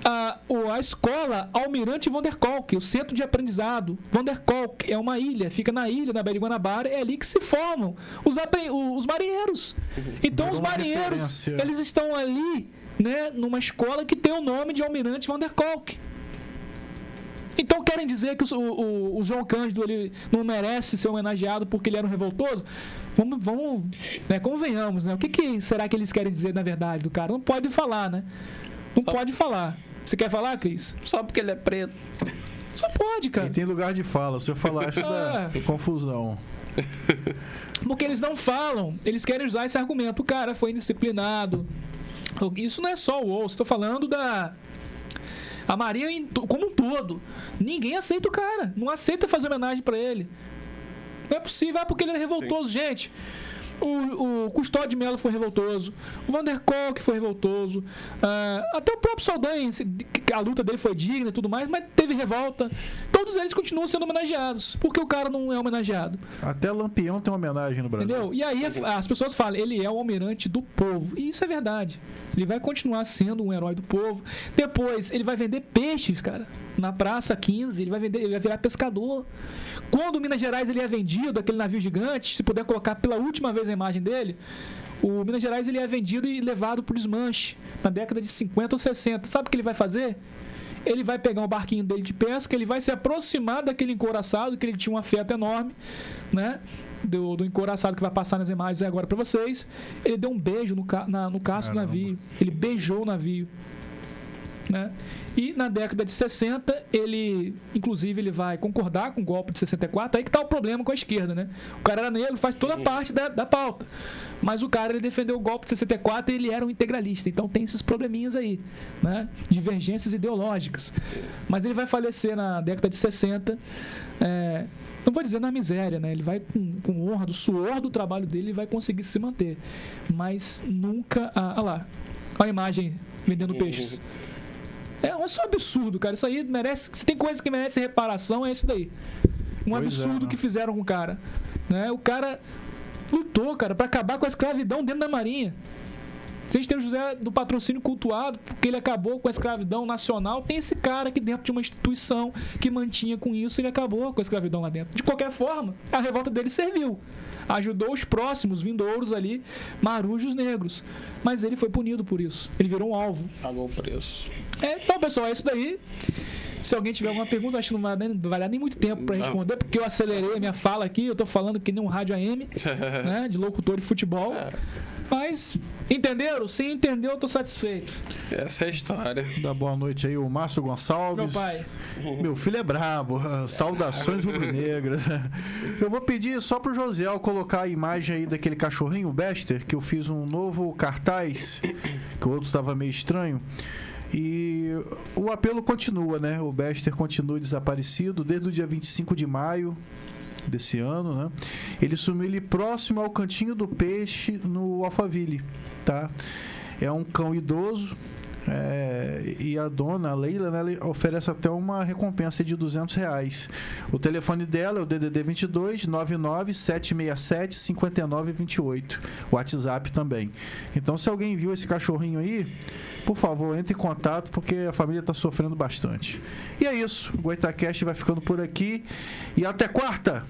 A escola Almirante Van der Kolk, o centro de aprendizado. Van der Kolk é uma ilha, fica na ilha, na Baía de Guanabara, é ali que se formam os marinheiros. Então os marinheiros, eles estão ali, né, numa escola que tem o nome de Almirante Van der Kolk. Então querem dizer que o João Cândido ele não merece ser homenageado porque ele era um revoltoso? Vamos, né, convenhamos, né? O que será que eles querem dizer na verdade do cara? Não pode falar, né? Não pode falar. Você quer falar, Cris? Só porque ele é preto. Só pode, cara. E tem lugar de fala. Se eu falar, acho da confusão. Porque eles não falam. Eles querem usar esse argumento. O cara foi indisciplinado. Isso não é só o osso. Estou falando a Marinha como um todo. Ninguém aceita o cara. Não aceita fazer homenagem pra ele. Não é possível. Porque ele é revoltoso, gente. O Custódio de Mello foi revoltoso. O Van der Kolk foi revoltoso. Até o próprio Saldanha, a luta dele foi digna e tudo mais, mas teve revolta. Todos eles continuam sendo homenageados. Porque o cara não é homenageado. Até Lampião tem uma homenagem no Brasil. Entendeu? E aí as pessoas falam, ele é o almirante do povo. E isso é verdade. Ele vai continuar sendo um herói do povo. Depois, ele vai vender peixes, cara. Na Praça 15, ele vai virar pescador. Quando o Minas Gerais ele é vendido, aquele navio gigante, se puder colocar pela última vez a imagem dele, o Minas Gerais ele é vendido e levado para o desmanche, na década de 50 ou 60. Sabe o que ele vai fazer? Ele vai pegar um barquinho dele de pesca, ele vai se aproximar daquele encouraçado, que ele tinha um afeto enorme, né? Do encouraçado que vai passar nas imagens agora para vocês. Ele deu um beijo no casco do navio. Ele beijou o navio. Né? E na década de 60, inclusive, ele vai concordar com o golpe de 64. Aí que tá o problema com a esquerda, né? O cara era negro, faz toda a parte da pauta. Mas o cara, ele defendeu o golpe de 64 e ele era um integralista. Então tem esses probleminhas aí, né? Divergências ideológicas. Mas ele vai falecer na década de 60, não vou dizer na miséria, né? Ele vai com honra, do suor do trabalho dele, ele vai conseguir se manter. Mas nunca... Olha lá, olha a imagem vendendo peixes. É só absurdo, cara. Isso aí merece... Se tem coisa que merece reparação, é isso daí. Absurdo que fizeram com o cara. Né? O cara lutou, cara, pra acabar com a escravidão dentro da Marinha. Se a gente tem o José do Patrocínio cultuado, porque ele acabou com a escravidão nacional, tem esse cara aqui dentro de uma instituição que mantinha com isso, ele acabou com a escravidão lá dentro. De qualquer forma, a revolta dele serviu. Ajudou os próximos vindouros ali, marujos negros. Mas ele foi punido por isso. Ele virou um alvo. Pagou o preço. Então, pessoal, é isso daí. Se alguém tiver alguma pergunta, acho que não vai dar nem muito tempo para responder, porque eu acelerei a minha fala aqui. Eu tô falando que nem um rádio AM, né, de locutor de futebol. Mas, entenderam? Se entendeu, eu tô satisfeito. Essa é a história. Dá boa noite aí, o Márcio Gonçalves. Meu pai. Meu filho é brabo. Saudações rubro-negras. Eu vou pedir só pro Josiel colocar a imagem aí daquele cachorrinho, o Bester, que eu fiz um novo cartaz, que o outro tava meio estranho. E o apelo continua, né? O Bester continua desaparecido desde o dia 25 de maio desse ano, né? Ele sumiu ali próximo ao Cantinho do Peixe, no Alphaville, tá? É um cão idoso, e a dona, a Leila, né, ela oferece até uma recompensa de R$200. O telefone dela é o DDD 22 99 767 5928. O WhatsApp também. Então, se alguém viu esse cachorrinho aí, por favor, entre em contato, porque a família está sofrendo bastante. E é isso. O Goitacast vai ficando por aqui. E até quarta!